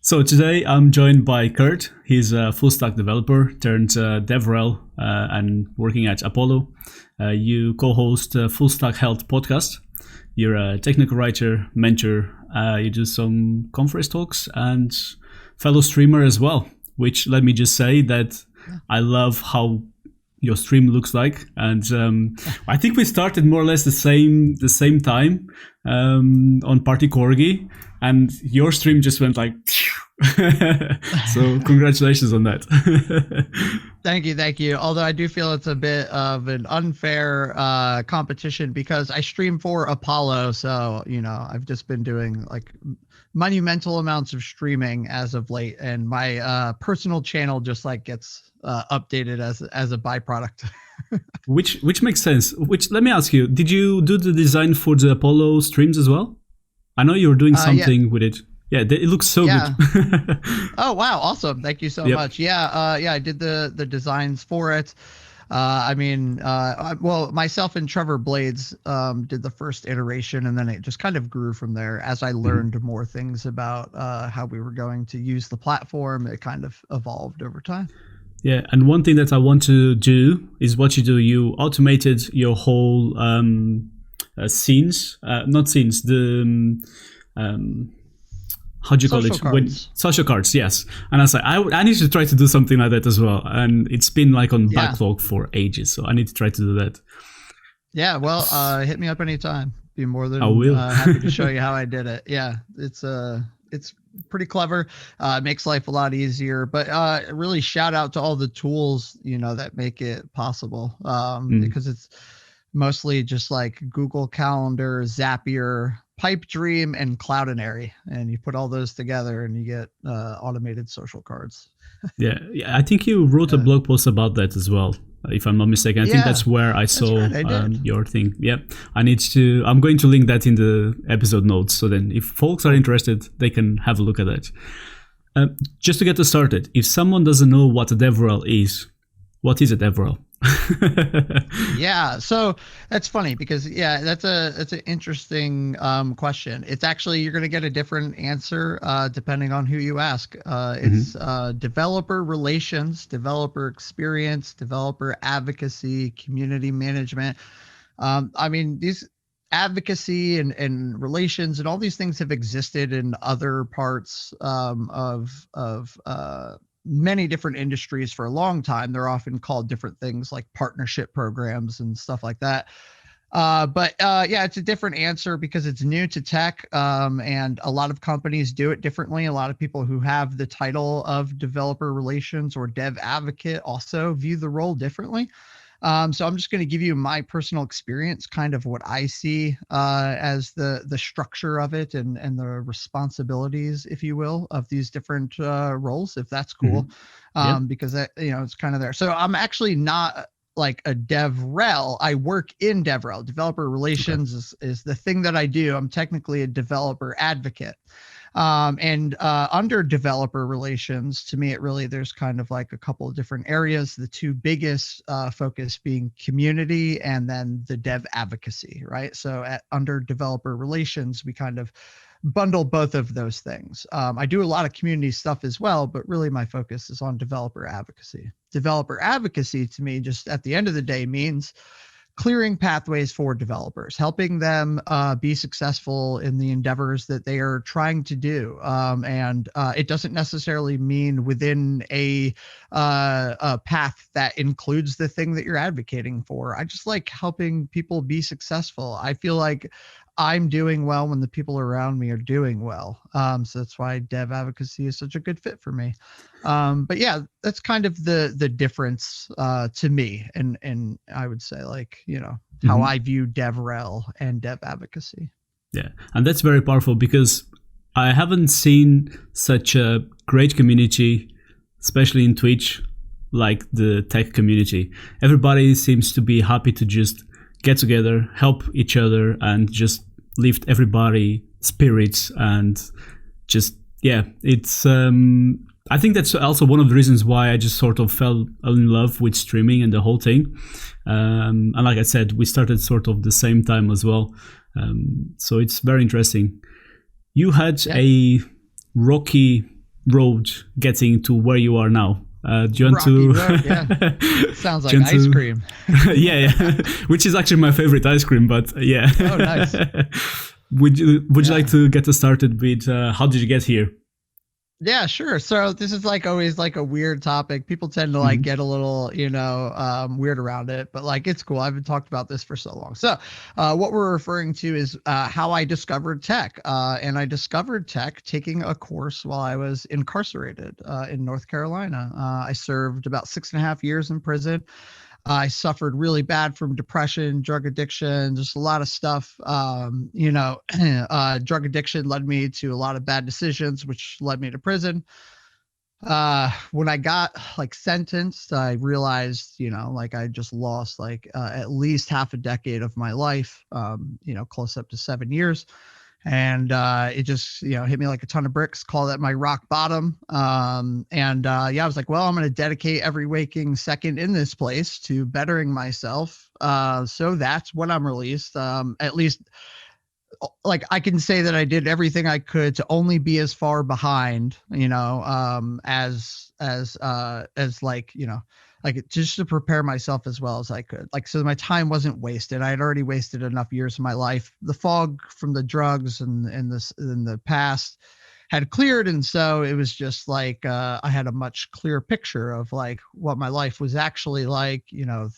So today I'm joined by Kurt. He's a full stack developer turned DevRel and working at Apollo. You co-host Full Stack Health podcast. You're a technical writer, mentor. You do some conference talks and fellow streamer as well. Which let me just say that I love how your stream looks like, and I think we started more or less the same time on Party Corgi, and your stream just went like. So congratulations on that. Thank you. Although I do feel it's a bit of an unfair competition because I stream for Apollo, so I've just been doing like monumental amounts of streaming as of late, and my personal channel just like gets updated as a byproduct. which makes sense. Let me ask you: did you do the design for the Apollo streams as well? I know you were doing something with it. Yeah, it looks so good. Oh wow, awesome! Thank you so much. Yeah, I did the designs for it. Myself and Trevor Blades did the first iteration, and then it just kind of grew from there. As I learned more things about how we were going to use the platform, it kind of evolved over time. Yeah, and one thing that I want to do is what you do. You automated your whole scenes, not scenes, the how do you call it? Social cards, yes. And I was like, I need to try to do something like that as well. And it's been like on backlog for ages, so I need to try to do that. Yeah, well, hit me up anytime. Be more than happy to show you how I did it. Yeah, it's pretty clever. It makes life a lot easier. But really shout out to all the tools that make it possible, because it's mostly just like Google Calendar, Zapier, Pipedream, and Cloudinary, and you put all those together and you get automated social cards. yeah, I think you wrote a blog post about that as well, if I'm not mistaken. I think that's where I saw your thing. Yeah, I'm going to link that in the episode notes, so then if folks are interested, they can have a look at that. Just to get us started, if someone doesn't know what a DevRel is, what is a DevRel? Yeah, so that's funny because that's an interesting question. It's actually, you're going to get a different answer depending on who you ask. It's developer relations, developer experience, developer advocacy, community management. These advocacy and relations and all these things have existed in other parts of many different industries for a long time. They're often called different things like partnership programs and stuff like that. But it's a different answer because it's new to tech, and a lot of companies do it differently. A lot of people who have the title of developer relations or dev advocate also view the role differently. So I'm just going to give you my personal experience, kind of what I see as the structure of it and the responsibilities, if you will, of these different roles, if that's cool, because it's kind of there. So I'm actually not like a DevRel. I work in DevRel. Developer relations is the thing that I do. I'm technically a developer advocate. Under developer relations, to me, there's kind of like a couple of different areas. The two biggest focus being community and then the dev advocacy, right? So under developer relations, we kind of bundle both of those things. I do a lot of community stuff as well, but really my focus is on developer advocacy. Developer advocacy to me, just at the end of the day, means clearing pathways for developers, helping them be successful in the endeavors that they are trying to do. And it doesn't necessarily mean within a path that includes the thing that you're advocating for. I just like helping people be successful. I feel like I'm doing well when the people around me are doing well. So that's why dev advocacy is such a good fit for me. But yeah, that's kind of the difference to me. And I would say how I view DevRel and dev advocacy. Yeah. And that's very powerful because I haven't seen such a great community, especially in Twitch, like the tech community. Everybody seems to be happy to just get together, help each other, and just lift everybody's spirits. And just, it's, I think that's also one of the reasons why I just sort of fell in love with streaming and the whole thing. And like I said, we started sort of the same time as well. So it's very interesting. You had a rocky road getting to where you are now? Do you want Rocky to? Road, yeah. Sounds like ice cream. Yeah, which is actually my favorite ice cream. But yeah. Oh, nice. Would you like to get us started with how did you get here? Yeah, sure. So this is like always like a weird topic. People tend to like get a little, weird around it, but like it's cool. I've been talked about this for so long. So what we're referring to is how I discovered tech. And I discovered tech taking a course while I was incarcerated in North Carolina. I served about 6.5 years in prison. I suffered really bad from depression, drug addiction, just a lot of stuff. Drug addiction led me to a lot of bad decisions, which led me to prison. When I got like sentenced, I realized, like I just lost like at least half a decade of my life, close up to 7 years. And it just hit me like a ton of bricks. Call that my rock bottom. I was like, well, I'm going to dedicate every waking second in this place to bettering myself. So that's when I'm released. At least like I can say that I did everything I could to only be as far behind, like just to prepare myself as well as I could. Like, so my time wasn't wasted. I had already wasted enough years of my life. The fog from the drugs and in the past had cleared. And so it was just like, I had a much clearer picture of like what my life was actually like,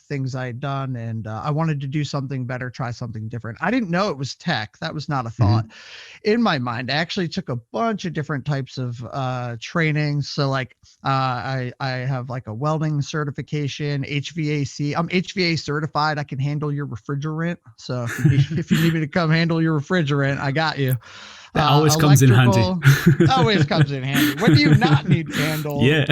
things I had done. And I wanted to do something better, try something different. I didn't know it was tech. That was not a thought in my mind. I actually took a bunch of different types of training. So like I have like a welding certification, HVAC. I'm HVAC certified. I can handle your refrigerant. So if you need me to come handle your refrigerant, I got you. That always comes in handy. Always comes in handy. When do you not need to handle? Yeah.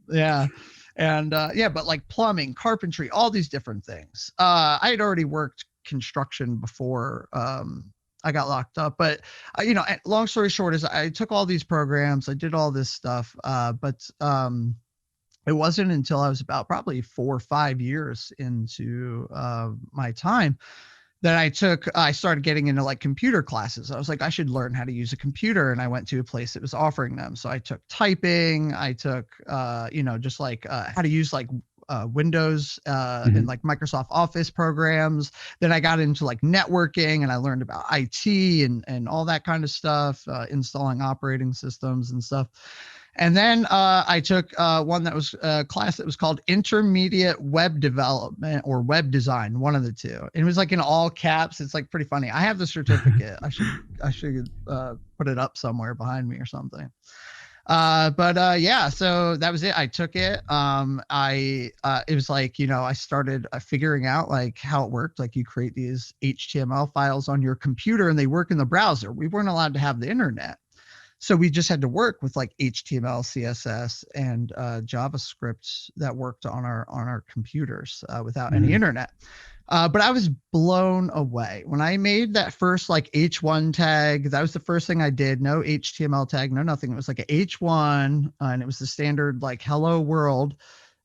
Yeah. And but like plumbing, carpentry, all these different things. I had already worked construction before I got locked up, but long story short is I took all these programs, I did all this stuff, but it wasn't until I was about probably 4 or 5 years into my time that I started getting into like computer classes. I was like, I should learn how to use a computer. And I went to a place that was offering them. So I took typing, I took, just like how to use like Windows and like Microsoft Office programs. Then I got into like networking and I learned about IT and all that kind of stuff, installing operating systems and stuff. And then I took one that was a class that was called Intermediate Web Development or Web Design, one of the two. And it was like in all caps. It's like pretty funny. I have the certificate. I should put it up somewhere behind me or something. So that was it. I took it. It was like, I started figuring out like how it worked. Like you create these HTML files on your computer and they work in the browser. We weren't allowed to have the internet. So we just had to work with like HTML, CSS, and JavaScript that worked on our computers without any internet. But I was blown away when I made that first like H1 tag. That was the first thing I did. No HTML tag, no nothing. It was like a H1, and it was the standard like hello world.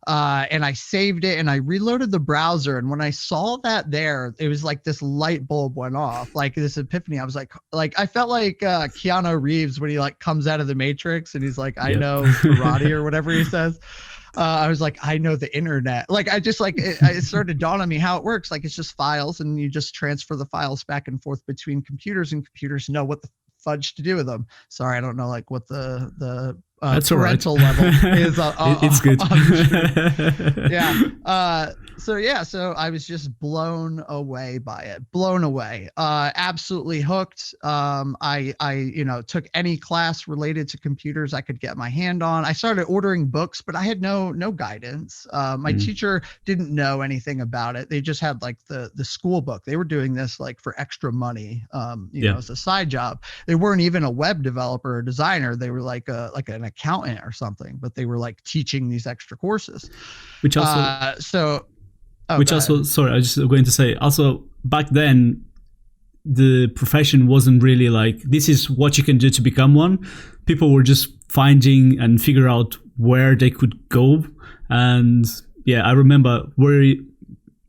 And I saved it and I reloaded the browser. And when I saw that there, it was like this light bulb went off, like this epiphany. I was like I felt like Keanu Reeves when he like comes out of the Matrix and he's like, I know karate or whatever he says. I was like, I know the internet. Like, I just like, it started to dawn on me how it works. Like, it's just files and you just transfer the files back and forth between computers and computers know what the fudge to do with them. Sorry, I don't know like what the that's parental right. level is. It's good. Yeah. So I was just blown away by it. Blown away. Absolutely hooked. I took any class related to computers I could get my hand on. I started ordering books, but I had no guidance. My teacher didn't know anything about it. They just had like the school book. They were doing this like for extra money, as a side job. They weren't even a web developer or designer. They were like an accountant or something, but they were like teaching these extra courses. Which also, sorry, I was just going to say, also back then, the profession wasn't really like, this is what you can do to become one. People were just finding and figure out where they could go. And yeah, I remember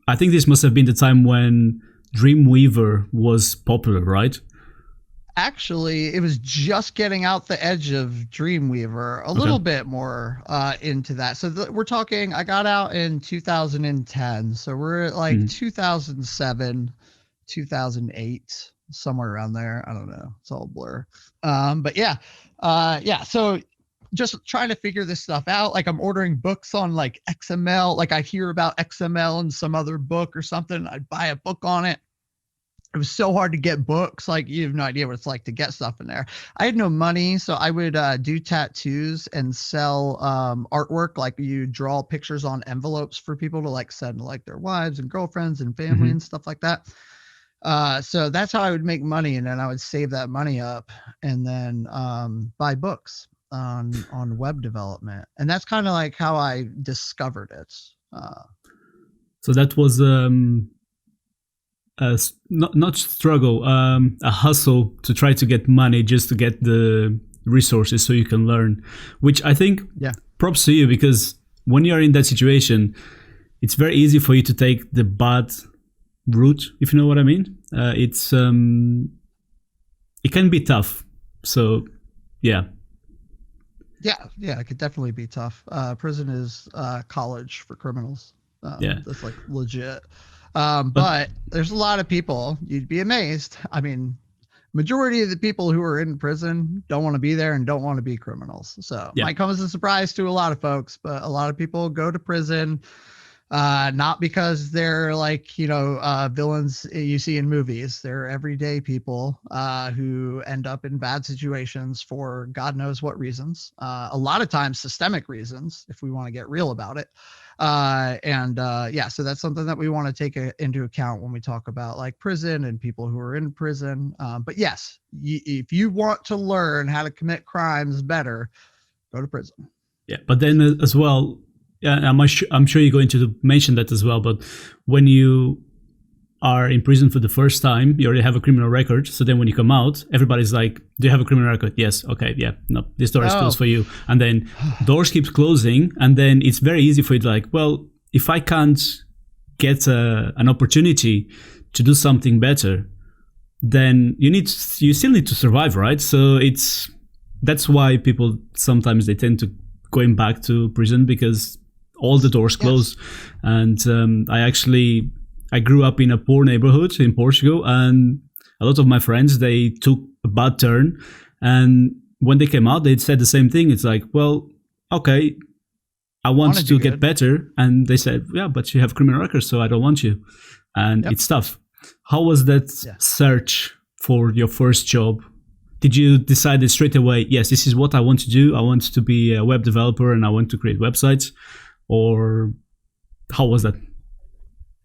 I think this must have been the time when Dreamweaver was popular, right? Actually, it was just getting out the edge of Dreamweaver, a Okay. little bit more into that. So we're talking, I got out in 2010. So we're at like Mhm. 2007, 2008, somewhere around there. I don't know. It's all a blur. But yeah, yeah. So just trying to figure this stuff out. Like I'm ordering books on like XML. Like I hear about XML in some other book or something. I'd buy a book on it. It was so hard to get books. Like you have no idea what it's like to get stuff in there. I had no money, so I would do tattoos and sell artwork. Like you draw pictures on envelopes for people to like send to like their wives and girlfriends and family Mhm. and stuff like that. So that's how I would make money, and then I would save that money up and then buy books on web development, and that's kind of like how I discovered it. So that was not struggle, a hustle to try to get money just to get the resources so you can learn. Which I think Yeah. props to you, because when you're in that situation, it's very easy for you to take the bad route, if you know what I mean. It can be tough. So yeah, Yeah, it could definitely be tough. Prison is college for criminals. yeah. That's like legit. But But there's a lot of people, you'd be amazed. I mean, majority of the people who are in prison don't want to be there and don't want to be criminals. So yeah. might come as a surprise to a lot of folks, but a lot of people go to prison not because they're like villains you see in movies. They're everyday people who end up in bad situations for God knows what reasons. A lot of times systemic reasons, if we want to get real about it. And yeah, so that's something that we want to take into account when we talk about like prison and people who are in prison. But yes, if you want to learn how to commit crimes better, go to prison. Yeah, but then as well, yeah, I'm sure you're going to mention that as well. But when you are in prison for the first time, you already have a criminal record. So then when you come out, everybody's like, "Do you have a criminal record?" Yes. Okay. Yeah. No, this door is closed Oh, for you. And then doors keeps closing, and then it's very easy for you to like, well, if I can't get an opportunity to do something better, then you still need to survive, right? So that's why people sometimes they tend to going back to prison, because all the doors yes. close. And I grew up in a poor neighborhood in Portugal, and a lot of my friends they took a bad turn, and when they came out, they said the same thing. It's like, well, okay, I I want to want do to get good. better, and they said, yeah, but you have criminal records, so I don't want you, and Yep. it's tough. How was that Yeah. search for your first job? Did you decide straight away, yes, this is what I want to do? I want to be a web developer and I want to create websites, or how was that?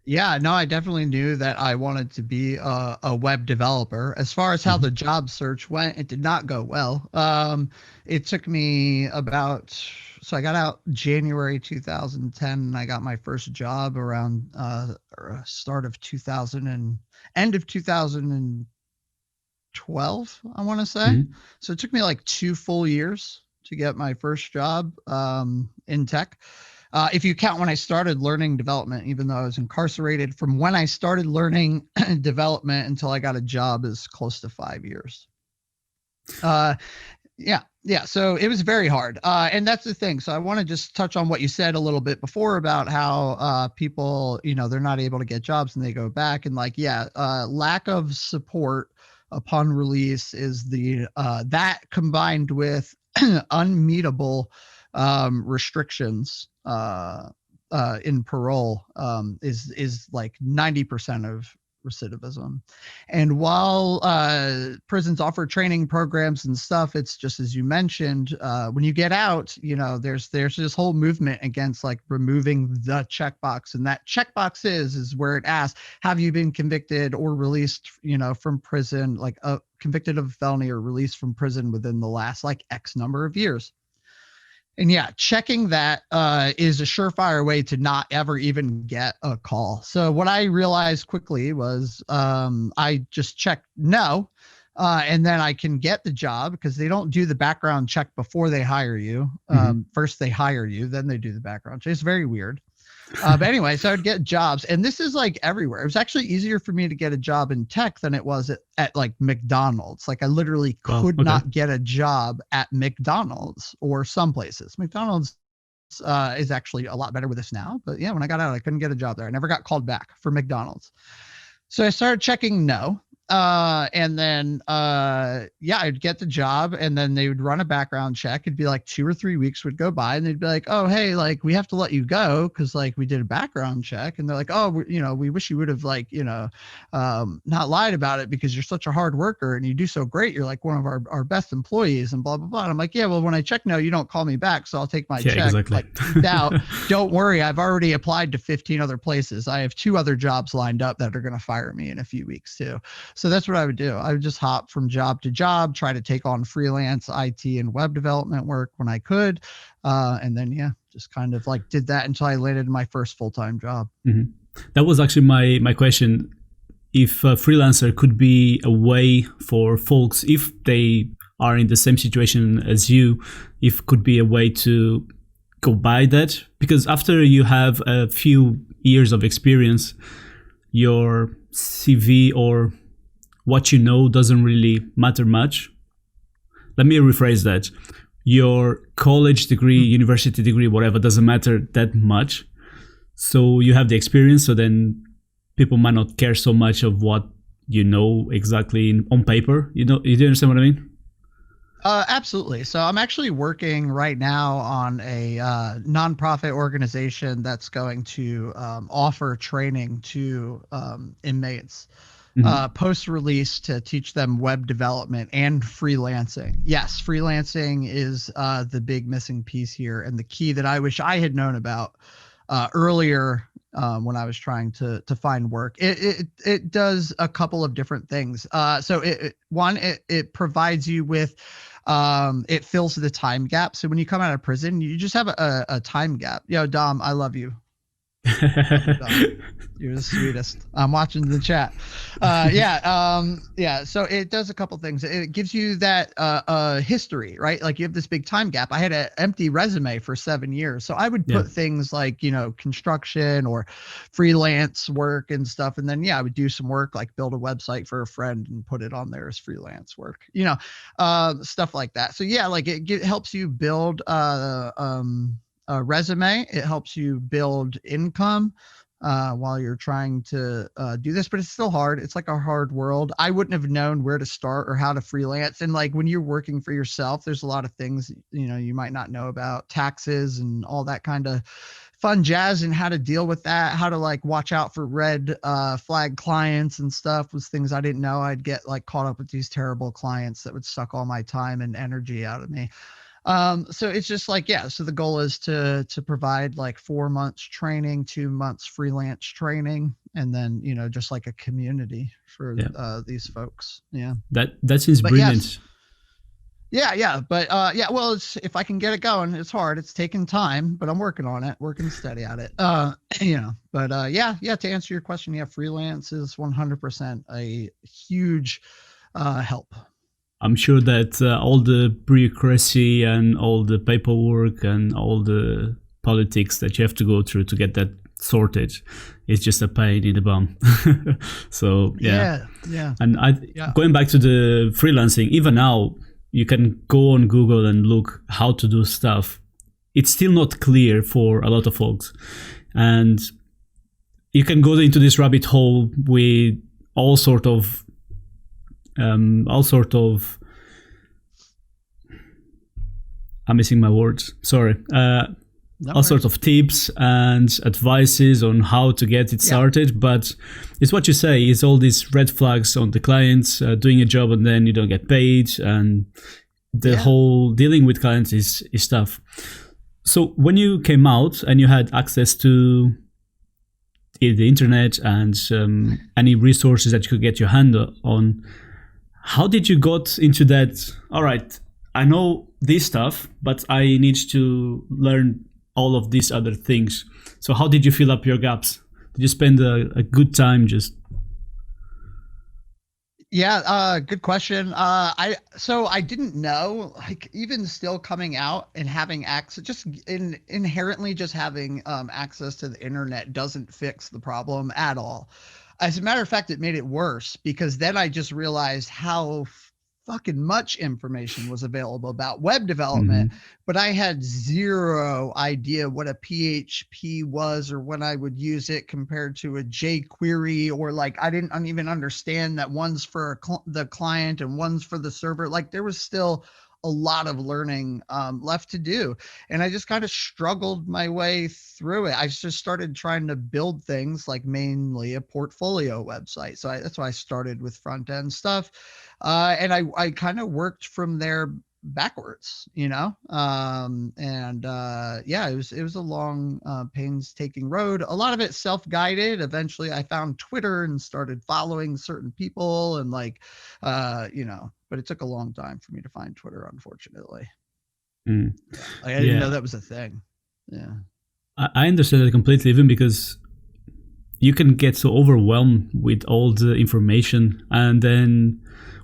Yeah, no, I definitely knew that I wanted to be a web developer. As far as how Mm-hmm. the job search went, it did not go well. It took me about, so I got out January 2010, and I got my first job around start of 2000 and end of 2012, I want to say. Mm-hmm. So it took me like 2 full years to get my first job in tech. If you count when I started learning development, even though I was incarcerated, from when I started learning development until I got a job is close to 5 years. Uh, yeah, yeah. So it was very hard, and that's the thing. So I want to just touch on what you said a little bit before about how people, they're not able to get jobs and they go back, and like, yeah, lack of support upon release is the that combined with unmeetable restrictions in parole is like 90% of recidivism. And while prisons offer training programs and stuff, it's just as you mentioned. When you get out, there's this whole movement against like removing the checkbox, and that checkbox is where it asks, "Have you been convicted or released, from prison, like convicted of a felony or released from prison within the last like X number of years?" And yeah, checking that is a surefire way to not ever even get a call. So what I realized quickly was I just checked no, and then I can get the job because they don't do the background check before they hire you. Mm-hmm. First they hire you, then they do the background check. It's very weird. But anyway, so I'd get jobs, and this is like everywhere. It was actually easier for me to get a job in tech than it was at like McDonald's. Like I literally could not get a job at McDonald's or some places. McDonald's is actually a lot better with this now. But yeah, when I got out, I couldn't get a job there. I never got called back for McDonald's. So I started checking no. And then yeah, I'd get the job, and then they would run a background check. It'd be like 2 or 3 weeks would go by, and they'd be like, oh, hey, like we have to let you go because like we did a background check. And they're like, oh, we wish you would have like, not lied about it because you're such a hard worker and you do so great. You're like one of our best employees and blah, blah, blah. And I'm like, yeah, well, when I check no, you don't call me back. So I'll take my check. Exactly. Like, out. Don't worry. I've already applied to 15 other places. I have 2 other jobs lined up that are going to fire me in a few weeks too. So that's what I would do. I would just hop from job to job, try to take on freelance IT and web development work when I could. And then, yeah, just kind of like did that until I landed my first full-time job. Mm-hmm. That was actually my question. If a freelancer could be a way for folks, if they are in the same situation as you, if could be a way to go by that, because after you have a few years of experience, your CV or what you know doesn't really matter much. Let me rephrase that. Your college degree, university degree, whatever, doesn't matter that much. So you have the experience, so then people might not care so much of what you know exactly on paper. You do understand what I mean? Absolutely. So I'm actually working right now on a nonprofit organization that's going to offer training to inmates post-release to teach them web development and freelancing. Yes, freelancing is the big missing piece here, and the key that I wish I had known about earlier when I was trying to find work. It does a couple of different things. So it provides you with it fills the time gap. So when you come out of prison, you just have a time gap. Yo, Dom, I love you. You're the sweetest. I'm watching the chat. Yeah. So it does a couple things. It gives you that history, right? Like you have this big time gap. I had an empty resume for 7 years, so I would put things like construction or freelance work and stuff, and then I would do some work like build a website for a friend and put it on there as freelance work, stuff like that. So yeah, like it helps you build a resume. It helps you build income while you're trying to do this, but it's still hard. It's like a hard world. I wouldn't have known where to start or how to freelance. And like when you're working for yourself, there's a lot of things, you might not know about taxes and all that kind of fun jazz and how to deal with that, how to like watch out for red flag clients and stuff was things I didn't know. I'd get like caught up with these terrible clients that would suck all my time and energy out of me. So it's just like, so the goal is to provide like 4 months training, 2 months freelance training, and then, just like a community for these folks. Yeah. That seems brilliant. Yes. Yeah. But, well, if I can get it going, it's hard. It's taking time, but I'm working on it, working steady at it. But, to answer your question, freelance is 100% a huge, help. I'm sure that all the bureaucracy and all the paperwork and all the politics that you have to go through to get that sorted is just a pain in the bum. So yeah. And going back to the freelancing, even now you can go on Google and look how to do stuff. It's still not clear for a lot of folks, and you can go into this rabbit hole with all sort of I'm missing my words. Sorry. All sorts of tips and advices on how to get it started. But it's what you say, it's all these red flags on the clients doing a job and then you don't get paid. And the whole dealing with clients is tough. So when you came out and you had access to the internet and any resources that you could get your hand on, how did you got into that? All right, I know this stuff, but I need to learn all of these other things. So how did you fill up your gaps? Did you spend a good time just? Yeah, good question. I didn't know, like, even still coming out and having access, just inherently just having access to the internet doesn't fix the problem at all. As a matter of fact, it made it worse because then I just realized how fucking much information was available about web development, Hmm. but I had zero idea what a PHP was or when I would use it compared to a jQuery, or like I didn't even understand that one's for the client and one's for the server. Like there was still a lot of learning left to do. And I just kind of struggled my way through it. I just started trying to build things like mainly a portfolio website. That's why I started with front end stuff. And I kind of worked from there backwards, yeah, it was a long painstaking road, a lot of it self-guided. Eventually I found Twitter and started following certain people, and like but it took a long time for me to find Twitter, unfortunately. Mm. Yeah, like, I didn't know Yeah, that was a thing. Yeah. I understand that completely, even because you can get so overwhelmed with all the information, and then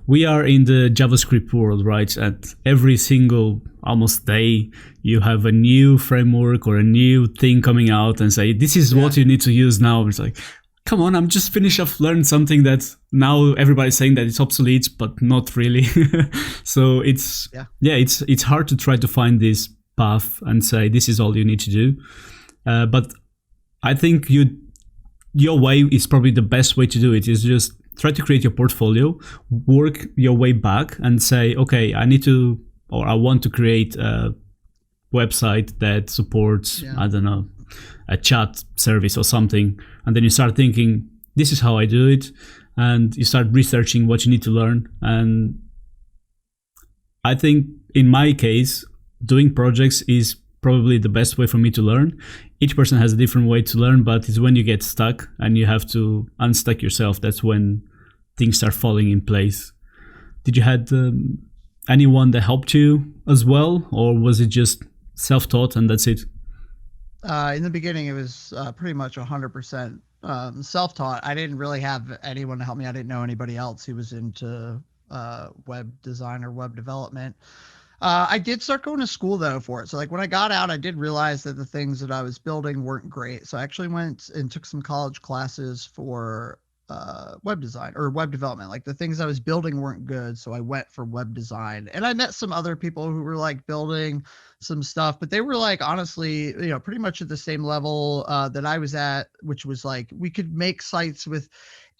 we are in the JavaScript world, right? At every single almost day you have a new framework or a new thing coming out and say this is Yeah. what you need to use now. It's like, come on, I'm just finished off learning something that now everybody's saying that it's obsolete, but not really. So it's, Yeah. yeah, it's hard to try to find this path and say this is all you need to do. But I think your way is probably the best way to do it, is just try to create your portfolio, work your way back and say, okay, I need to, or I want to create a website that supports, Yeah. I don't know, a chat service or something. And then you start thinking, this is how I do it. And you start researching what you need to learn. And I think in my case, doing projects is probably the best way for me to learn. Each person has a different way to learn, but it's when you get stuck and you have to unstuck yourself, that's when things start falling in place. Did you had anyone that helped you as well, or was it just self-taught and that's it? In the beginning, it was pretty much 100% self-taught. I didn't really have anyone to help me. I didn't know anybody else who was into web design or web development. I did start going to school though for it. So like when I got out, I did realize that the things that I was building weren't great. So I actually went and took some college classes for web design or web development. Like the things I was building weren't good, so I went for web design. And I met some other people who were like building some stuff, but they were like honestly, pretty much at the same level that I was at, which was like we could make sites with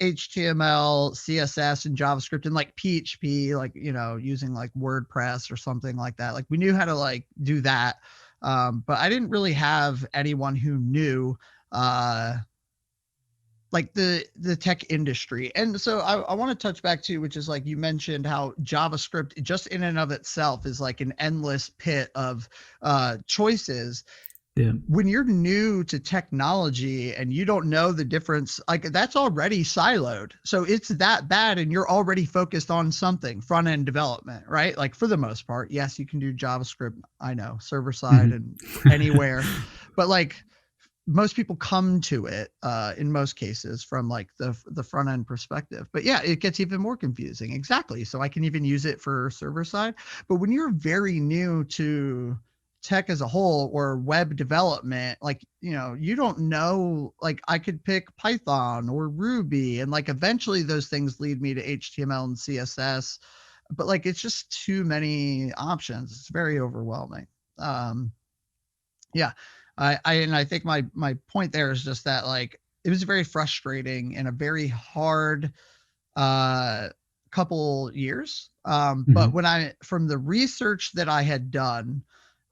HTML, CSS, and JavaScript, and like PHP, like using like WordPress or something like that. Like we knew how to like do that, but I didn't really have anyone who knew like the tech industry. And so I want to touch back to, which is like you mentioned how JavaScript just in and of itself is like an endless pit of choices. Yeah. When you're new to technology and you don't know the difference, like that's already siloed. So it's that bad and you're already focused on something, front end development, right? Like for the most part, yes, you can do JavaScript, I know, server side and anywhere, but like most people come to it in most cases from like the front end perspective. But yeah, it gets even more confusing. Exactly. So I can even use it for server side. But when you're very new to tech as a whole or web development, like you don't know, like I could pick Python or Ruby, and like eventually those things lead me to HTML and CSS, but like it's just too many options. It's very overwhelming. Yeah, I think my point there is just that like it was very frustrating and a very hard uh couple years. But Hmm. when I from the research that I had done,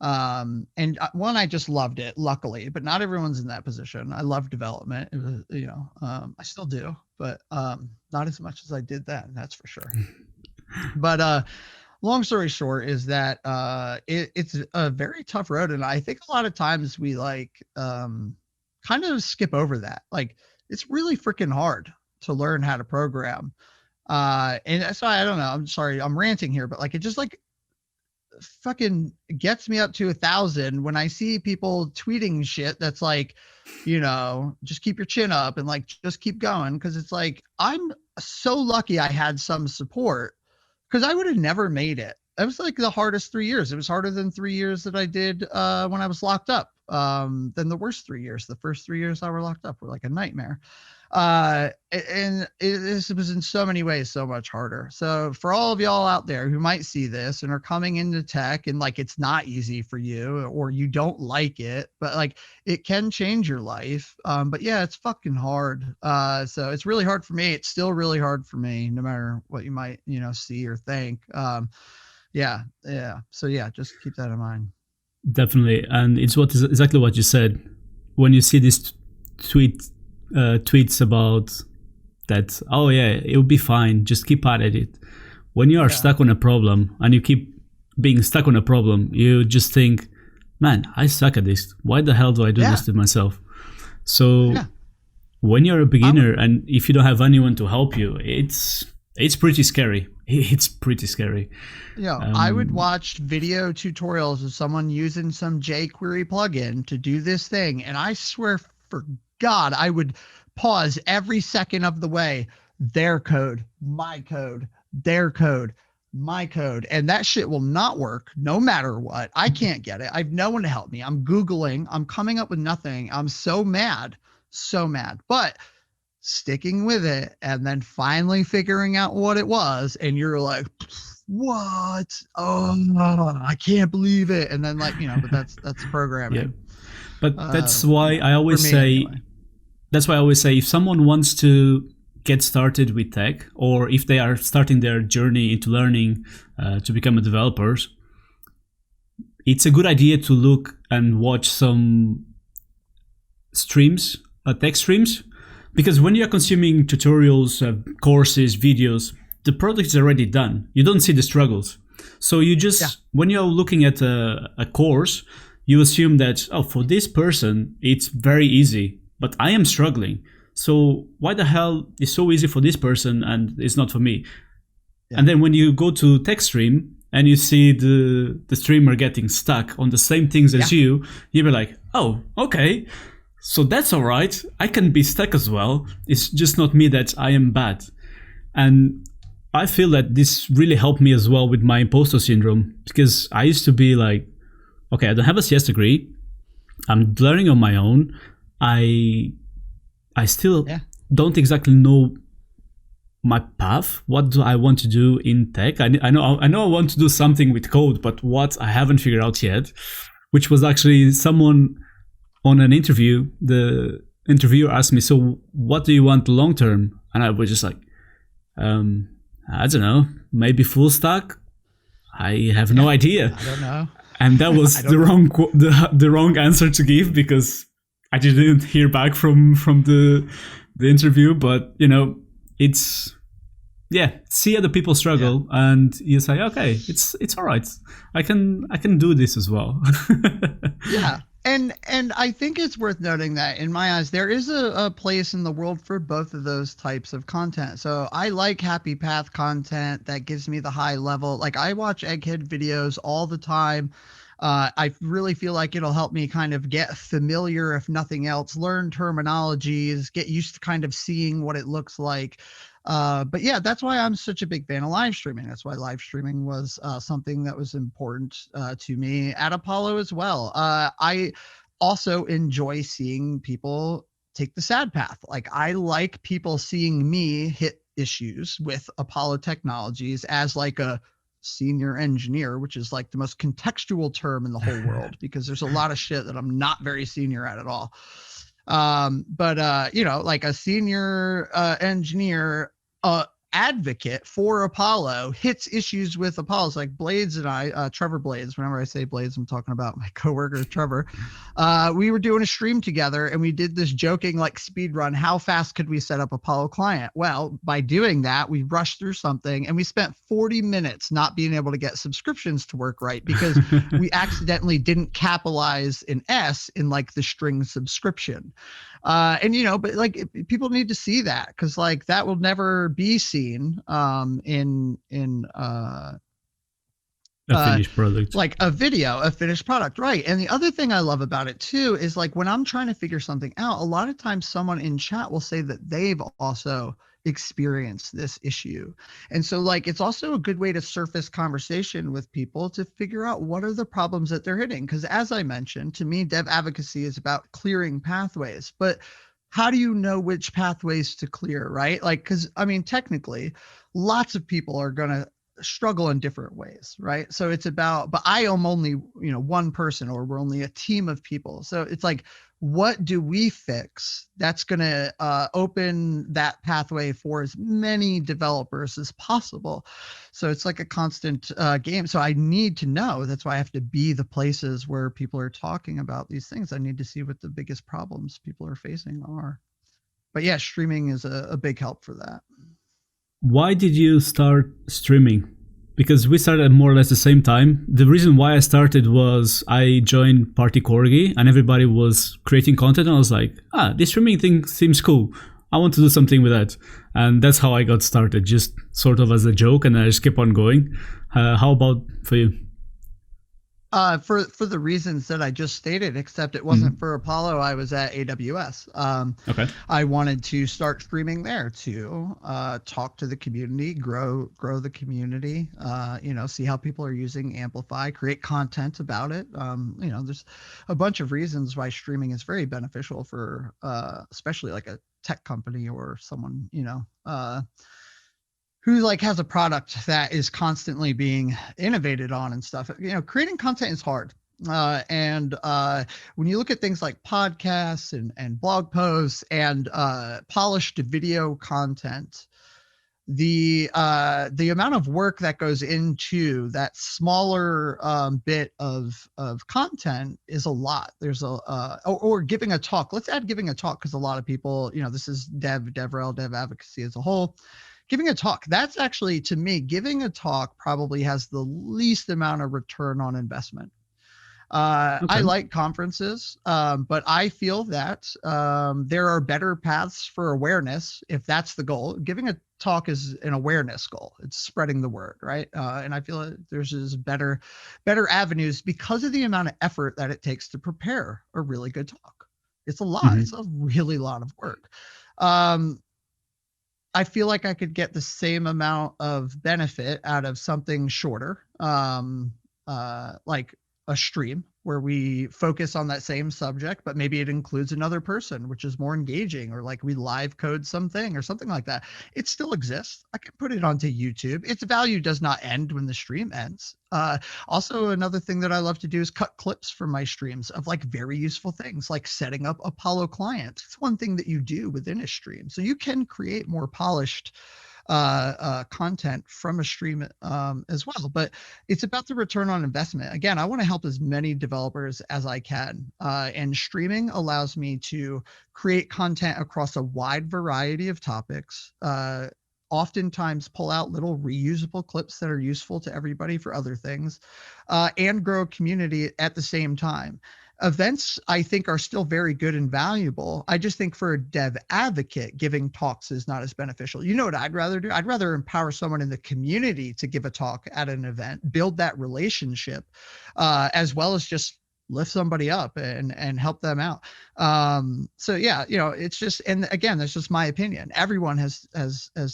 and one, I just loved it, luckily, but not everyone's in that position. I love development. It was, I still do, but not as much as I did then, that's for sure. But long story short is that it's a very tough road, and I think a lot of times we like kind of skip over that. Like it's really freaking hard to learn how to program, and that's why I don't know, I'm sorry I'm ranting here, but like it just like fucking gets me up to 1,000 when I see people tweeting shit that's like, just keep your chin up and like just keep going, because it's like so lucky I had some support because I would have never made it. It was like the hardest 3 years. It was harder than 3 years that I did when I was locked up. Than the worst 3 years. The first 3 years I were locked up were like a nightmare. And this was in so many ways so much harder. So for all of y'all out there who might see this and are coming into tech and like it's not easy for you or you don't like it, but like it can change your life. But yeah, it's fucking hard. So it's really hard for me. It's still really hard for me, no matter what you might, see or think. Yeah. So yeah, just keep that in mind. Definitely, and it's exactly what you said. When you see these tweets about that, oh yeah, it'll be fine, just keep at it. When you are stuck on a problem and you keep being stuck on a problem, you just think, man, I suck at this. Why the hell do I do this to myself? So when you're a beginner and if you don't have anyone to help you, it's pretty scary. It's pretty scary. Yeah, I would watch video tutorials of someone using some jQuery plugin to do this thing, and I swear for God, I would pause every second of the way. Their code, my code, their code, my code, and that shit will not work no matter what. I can't get it. I have no one to help me. I'm Googling. I'm coming up with nothing. I'm so mad, but sticking with it and then finally figuring out what it was, and you're like, what? Oh, I can't believe it. And then like, but that's programming. Yeah. But that's why I always say, if someone wants to get started with tech, or if they are starting their journey into learning to become a developer, it's a good idea to look and watch some streams, tech streams. Because when you're consuming tutorials, courses, videos, the product is already done. You don't see the struggles. So you just, when you're looking at a course, you assume that, oh, for this person, it's very easy, but I am struggling. So why the hell is so easy for this person and it's not for me? Yeah. And then when you go to TechStream and you see the streamer getting stuck on the same things as you'll be like, oh, okay. So that's all right. I can be stuck as well. It's just not me that I am bad. And I feel that this really helped me as well with my imposter syndrome, because I used to be like, okay, I don't have a CS degree. I'm learning on my own. I still don't exactly know my path. What do I want to do in tech? I know I want to do something with code, but what, I haven't figured out yet. Which was actually someone on an interview. The interviewer asked me, so what do you want long term? And I was just like, I don't know, maybe full stack. I have no idea. I don't know. And that was the wrong answer to give, because I didn't hear back from the interview. But it's see other people struggle and you say, okay, it's all right. I can do this as well. And I think it's worth noting that in my eyes, there is a place in the world for both of those types of content. So I like happy path content that gives me the high level. Like I watch Egghead videos all the time. I really feel like it'll help me kind of get familiar, if nothing else, learn terminologies, get used to kind of seeing what it looks like. But yeah, that's why I'm such a big fan of live streaming. That's why live streaming was something that was important to me at Apollo as well. I also enjoy seeing people take the sad path. Like I like people seeing me hit issues with Apollo Technologies as like a senior engineer, which is like the most contextual term in the whole world, because there's a lot of shit that I'm not very senior at all. But like a senior engineer advocate for Apollo hits issues with Apollo. It's like Blades and I, Trevor Blades, whenever I say Blades, I'm talking about my coworker Trevor. We were doing a stream together and we did this joking like speed run. How fast could we set up Apollo client? Well, by doing that, we rushed through something and we spent 40 minutes not being able to get subscriptions to work right, because we accidentally didn't capitalize an S in like the string subscription. But like people need to see that, because like that will never be seen in a finished product, like a finished product, right? And the other thing I love about it too is like when I'm trying to figure something out, a lot of times someone in chat will say that they've also experience this issue. And so like it's also a good way to surface conversation with people to figure out what are the problems that they're hitting. Because as I mentioned, to me, dev advocacy is about clearing pathways. But how do you know which pathways to clear, right? Like, because I mean, technically, lots of people are going to struggle in different ways, right? So it's about, but I am only, one person, or we're only a team of people. So it's like, what do we fix that's going to open that pathway for as many developers as possible? So it's like a constant game. So I need to know. That's why I have to be the places where people are talking about these things. I need to see what the biggest problems people are facing are. But yeah, streaming is a big help for that. Why did you start streaming? Because we started at more or less the same time. The reason why I started was I joined Party Corgi and everybody was creating content, and I was like, this streaming thing seems cool. I want to do something with that. And that's how I got started, just sort of as a joke, and I just kept on going. How about for you? For the reasons that I just stated, except it wasn't for Apollo. I was at AWS. Okay. I wanted to start streaming there to talk to the community, grow the community, see how people are using Amplify, create content about it. There's a bunch of reasons why streaming is very beneficial for especially like a tech company or someone, who like has a product that is constantly being innovated on and stuff. Creating content is hard. And when you look at things like podcasts and blog posts and polished video content, the amount of work that goes into that smaller bit of content is a lot. There's or giving a talk. Let's add giving a talk, because a lot of people, this is DevRel, dev advocacy as a whole. Giving a talk, that's actually, to me, giving a talk probably has the least amount of return on investment. Okay. I like conferences, but I feel that there are better paths for awareness if that's the goal. Giving a talk is an awareness goal. It's spreading the word, right? And I feel that there's just better avenues because of the amount of effort that it takes to prepare a really good talk. It's a lot. It's a really lot of work. I feel like I could get the same amount of benefit out of something shorter, like a stream where we focus on that same subject, but maybe it includes another person, which is more engaging, or like we live code something or something like that. It still exists. I can put it onto YouTube. Its value does not end when the stream ends. Also, another thing that I love to do is cut clips from my streams of like very useful things, like setting up Apollo clients. It's one thing that you do within a stream. So you can create more polished content from a stream as well, but it's about the return on investment. Again, I want to help as many developers as I can, and streaming allows me to create content across a wide variety of topics, oftentimes pull out little reusable clips that are useful to everybody for other things, and grow a community at the same time. Events, I think, are still very good and valuable. I just think for a dev advocate, giving talks is not as beneficial. You know what I'd rather do? I'd rather empower someone in the community to give a talk at an event, build that relationship, as well as just lift somebody up and help them out. So yeah, it's just, and again, that's just my opinion. Everyone has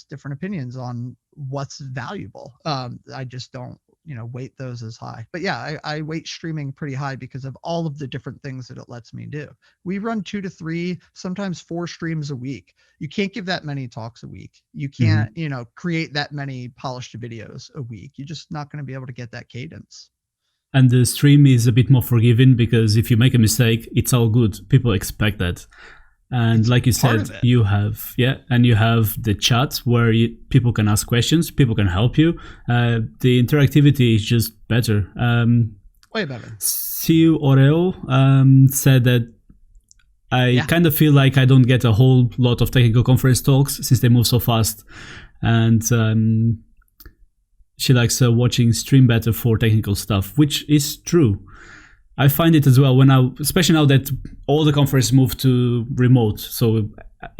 different opinions on what's valuable. I just don't, weight those as high. But yeah, I weight streaming pretty high because of all of the different things that it lets me do. We run 2 to 3, sometimes 4 streams a week. You can't give that many talks a week. You can't, create that many polished videos a week. You're just not going to be able to get that cadence. And the stream is a bit more forgiving because if you make a mistake, it's all good. People expect that. And it's like you said, you have the chat where people can ask questions, people can help you. The interactivity is just better. Way better. Siu Oreo said that I kind of feel like I don't get a whole lot of technical conference talks since they move so fast. And she likes watching stream better for technical stuff, which is true. I find it as well especially now that all the conferences move to remote. So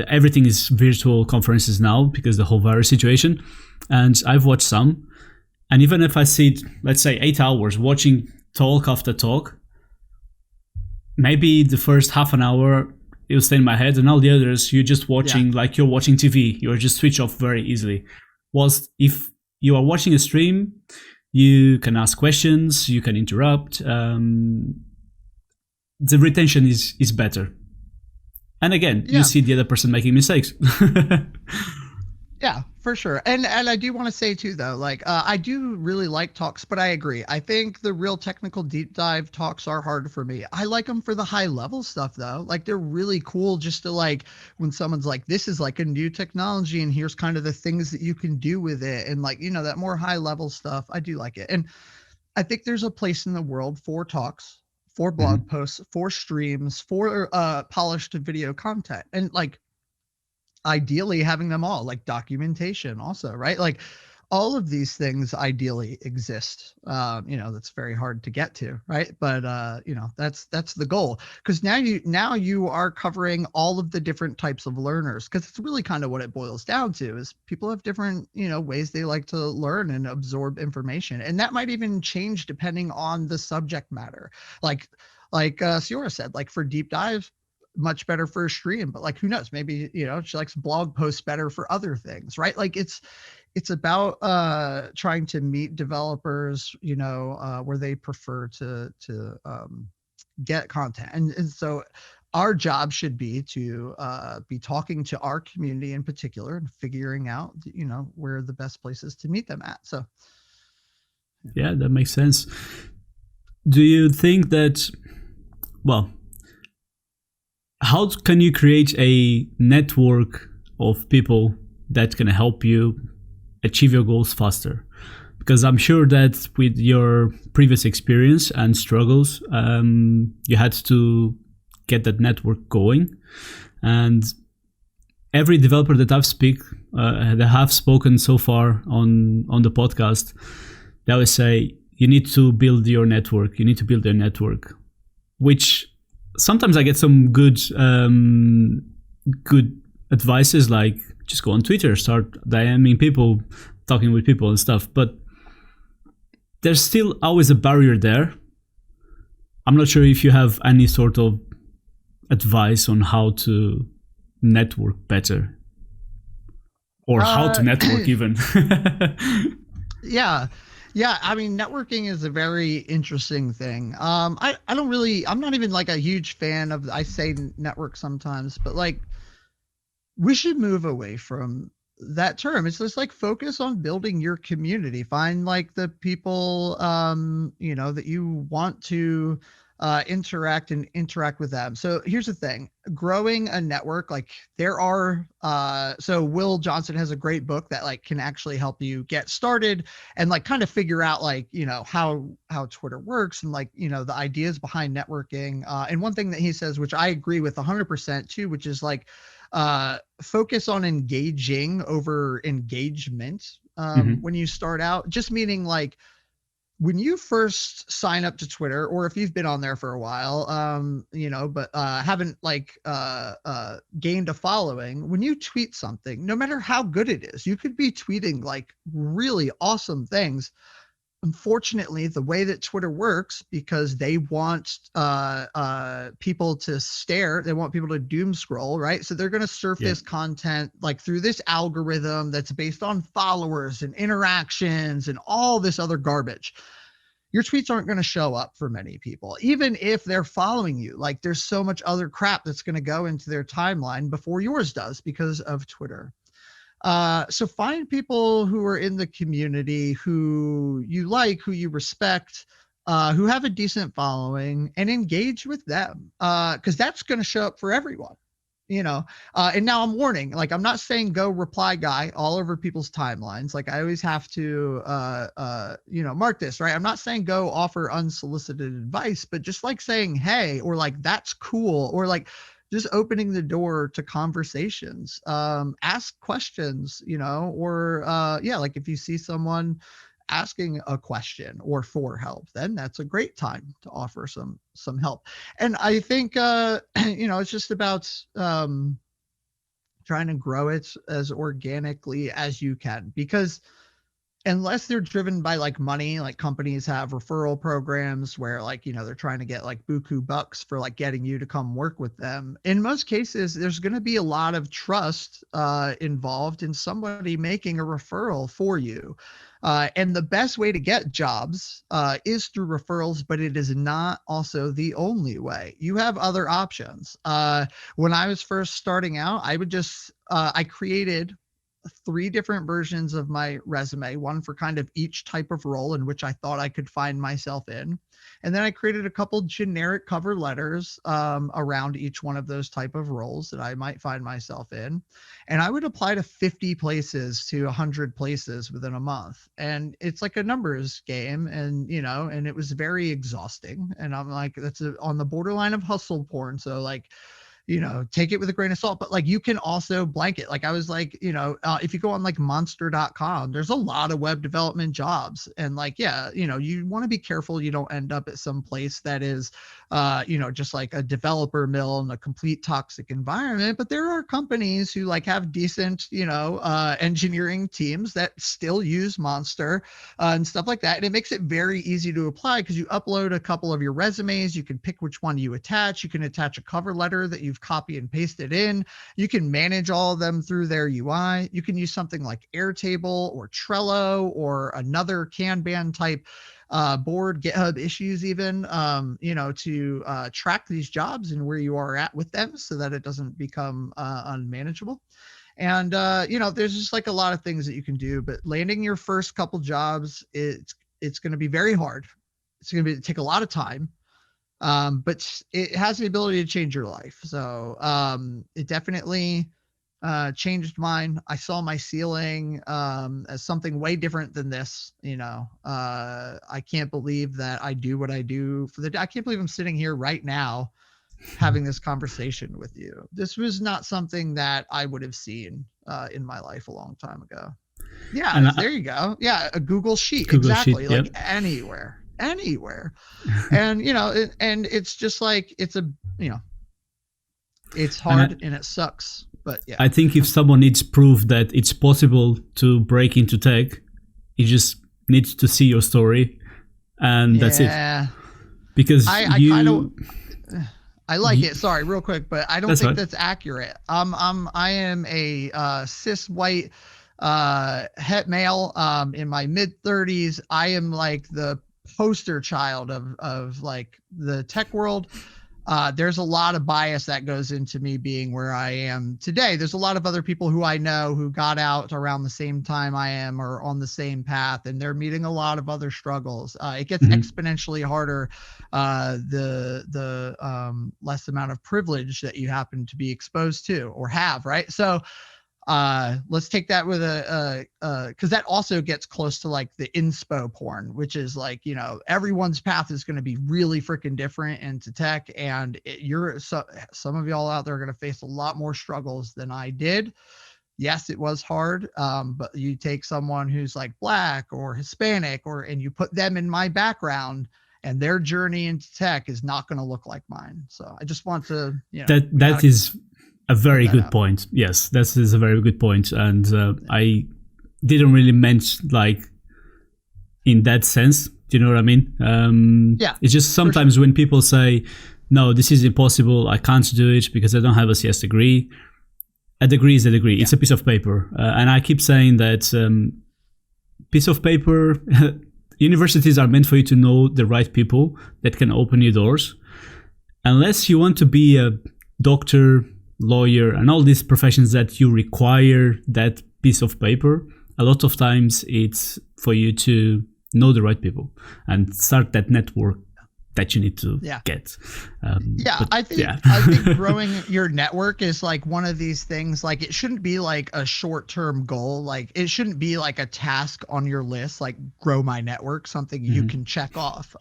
everything is virtual conferences now because the whole virus situation. And I've watched some. And even if I sit, let's say 8 hours watching talk after talk, maybe the first half an hour it will stay in my head, and all the others you're just watching like you're watching TV. You're just switch off very easily. Whilst if you are watching a stream, you can ask questions, you can interrupt. The retention is better. And again, you see the other person making mistakes. Yeah, for sure. And I do want to say too, though, like I do really like talks, but I agree. I think the real technical deep dive talks are hard for me. I like them for the high level stuff, though. Like they're really cool just to like when someone's like, this is like a new technology and here's kind of the things that you can do with it. And like, that more high level stuff. I do like it. And I think there's a place in the world for talks, for blog posts, for streams, for polished video content. And like, ideally having them all, like documentation also, right? Like all of these things ideally exist. That's very hard to get to, right? But that's the goal, because now you are covering all of the different types of learners, because it's really kind of what it boils down to is people have different ways they like to learn and absorb information, and that might even change depending on the subject matter. Like Siora said, like for deep dives, much better for a stream, but like who knows, maybe she likes blog posts better for other things, right? Like it's about trying to meet developers where they prefer to get content, and so our job should be to be talking to our community in particular and figuring out where the best places to meet them at. So yeah, that makes sense. Do you think that, well, how can you create a network of people that can help you achieve your goals faster? Because I'm sure that with your previous experience and struggles, you had to get that network going. And every developer that that have spoken so far on the podcast, they always say you need to build your network. You need to build your network, which sometimes I get some good advices, like just go on Twitter, start DMing people, talking with people and stuff. But there's still always a barrier there. I'm not sure if you have any sort of advice on how to network better, or how to network even. Yeah, I mean, networking is a very interesting thing. I'm not even like a huge fan of, I say network sometimes, but like we should move away from that term. It's just like focus on building your community. Find like the people, that you want to interact with them. So here's the thing, growing a network, like there are so Will Johnson has a great book that like can actually help you get started and like kind of figure out like how Twitter works and like the ideas behind networking, and one thing that he says, which I agree with 100% too, which is like focus on engaging over engagement when you start out, just meaning like when you first sign up to Twitter, or if you've been on there for a while, but haven't like gained a following, when you tweet something, no matter how good it is, you could be tweeting like really awesome things. Unfortunately, the way that Twitter works, because they want people to stare, they want people to doom scroll, right? So they're going to surface content like through this algorithm that's based on followers and interactions and all this other garbage. Your tweets aren't going to show up for many people, even if they're following you. Like there's so much other crap that's going to go into their timeline before yours does because of Twitter. So find people who are in the community who you like, who you respect, who have a decent following, and engage with them, because that's going to show up for everyone. And now I'm warning, like I'm not saying go reply guy all over people's timelines. Like I always have to mark this, right? I'm not saying go offer unsolicited advice, but just like saying hey, or like that's cool, or like just opening the door to conversations, ask questions, or like if you see someone asking a question or for help, then that's a great time to offer some help. And I think it's just about trying to grow it as organically as you can, because unless they're driven by like money, like companies have referral programs where like, they're trying to get like buku bucks for like getting you to come work with them. In most cases, there's going to be a lot of trust involved in somebody making a referral for you. And the best way to get jobs is through referrals, but it is not also the only way. You have other options. When I was first starting out, I created 3 different versions of my resume, one for kind of each type of role in which I thought I could find myself in. And then I created a couple generic cover letters around each one of those type of roles that I might find myself in. And I would apply to 50 places to 100 places within a month. And it's like a numbers game. And, and it was very exhausting. And I'm like, that's on the borderline of hustle porn. So like, take it with a grain of salt, but like you can also blanket. Like I was like, if you go on like monster.com, there's a lot of web development jobs. And like, yeah, you want to be careful you don't end up at some place that is, just like a developer mill in a complete toxic environment. But there are companies who like have decent, engineering teams that still use Monster and stuff like that. And it makes it very easy to apply because you upload a couple of your resumes. You can pick which one you attach. You can attach a cover letter that you've copy and pasted in. You can manage all of them through their UI. You can use something like Airtable or Trello or another Kanban type board, GitHub issues even, to track these jobs and where you are at with them so that it doesn't become unmanageable. And, there's just like a lot of things that you can do, but landing your first couple jobs, it's going to be very hard. It's going to take a lot of time. But it has the ability to change your life. So it definitely changed mine. I saw my ceiling as something way different than this. I can't believe that I do what I do I can't believe I'm sitting here right now having this conversation with you. This was not something that I would have seen in my life a long time ago. Yeah, there you go. Yeah, a Google Sheet. Google exactly. Sheet, like anywhere. And and it's just like it's hard and it sucks, but yeah. I think if someone needs proof that it's possible to break into tech, you just need to see your story, and that's it. Because I like it. Sorry, real quick, but I don't think that's accurate. I am a cis white het male in my mid 30s. I am like the poster child of like the tech world. There's a lot of bias that goes into me being where I am today. There's a lot of other people who I know who got out around the same time I am or on the same path, and they're meeting a lot of other struggles. It gets exponentially harder the less amount of privilege that you happen to be exposed to or have, right? So let's take that with because that also gets close to like the inspo porn, which is like, everyone's path is going to be really freaking different into tech. And some of y'all out there are going to face a lot more struggles than I did. Yes, it was hard. But you take someone who's like Black or Hispanic and you put them in my background, and their journey into tech is not going to look like mine. So I just want to, that is a very good point. Yes, that is a very good point. And I didn't really mention like in that sense. Do you know what I mean? Yeah. It's just sometimes when people say, no, this is impossible, I can't do it because I don't have a CS degree. A degree is a degree. Yeah. It's a piece of paper. And I keep saying that piece of paper, universities are meant for you to know the right people that can open you doors. Unless you want to be a doctor, lawyer, and all these professions that you require that piece of paper, a lot of times it's for you to know the right people and start that network that you need to get. I think growing your network is like one of these things. Like it shouldn't be like a short-term goal. Like it shouldn't be like a task on your list, like grow my network, something you can check off.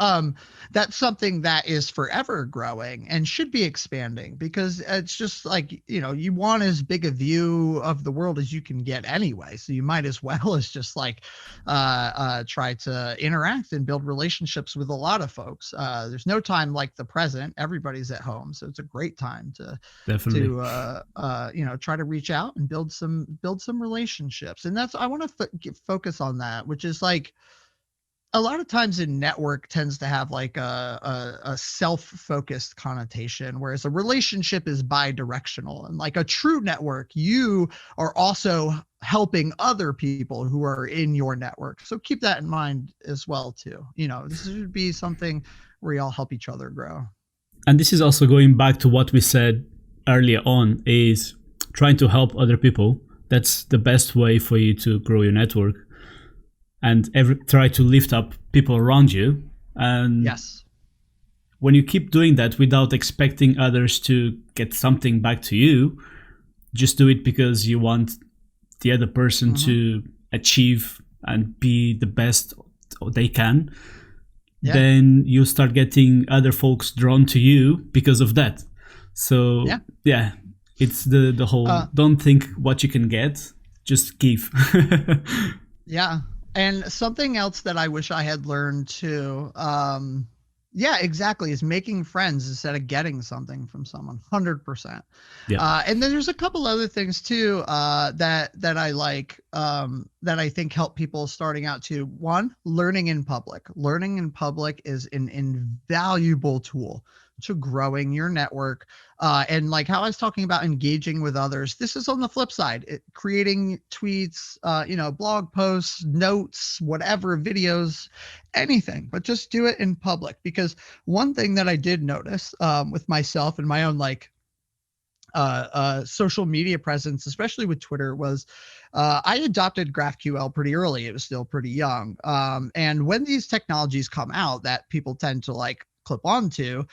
That's something that is forever growing and should be expanding, because it's just like, you want as big a view of the world as you can get anyway. So you might as well as just like try to interact and build relationships with a lot of folks there's no time like the present. Everybody's at home, so it's a great time to Definitely. try to reach out and build some relationships. And that's, I want to focus on that, which is like, a lot of times in network tends to have like a self-focused connotation, whereas a relationship is bi-directional. And like a true network, you are also helping other people who are in your network. So keep that in mind as well too. This should be something where you all help each other grow. And this is also going back to what we said earlier on, is trying to help other people. That's the best way for you to grow your network, and try to lift up people around you. And yes, when you keep doing that without expecting others to get something back to you, just do it because you want the other person to achieve and be the best they can, then you start getting other folks drawn to you because of that. So yeah, it's the whole, don't think what you can get, just give. Yeah. And something else that I wish I had learned too, yeah, exactly, is making friends instead of getting something from someone. 100%. Yeah. And then there's a couple other things too, that I like, that I think help people starting out too. One, learning in public. Learning in public is an invaluable tool to growing your network. And like how I was talking about engaging with others, this is on the flip side, creating tweets, blog posts, notes, whatever, videos, anything, but just do it in public. Because one thing that I did notice, with myself and my own social media presence, especially with Twitter, was I adopted GraphQL pretty early. It was still pretty young. And when these technologies come out that people tend to like clip onto,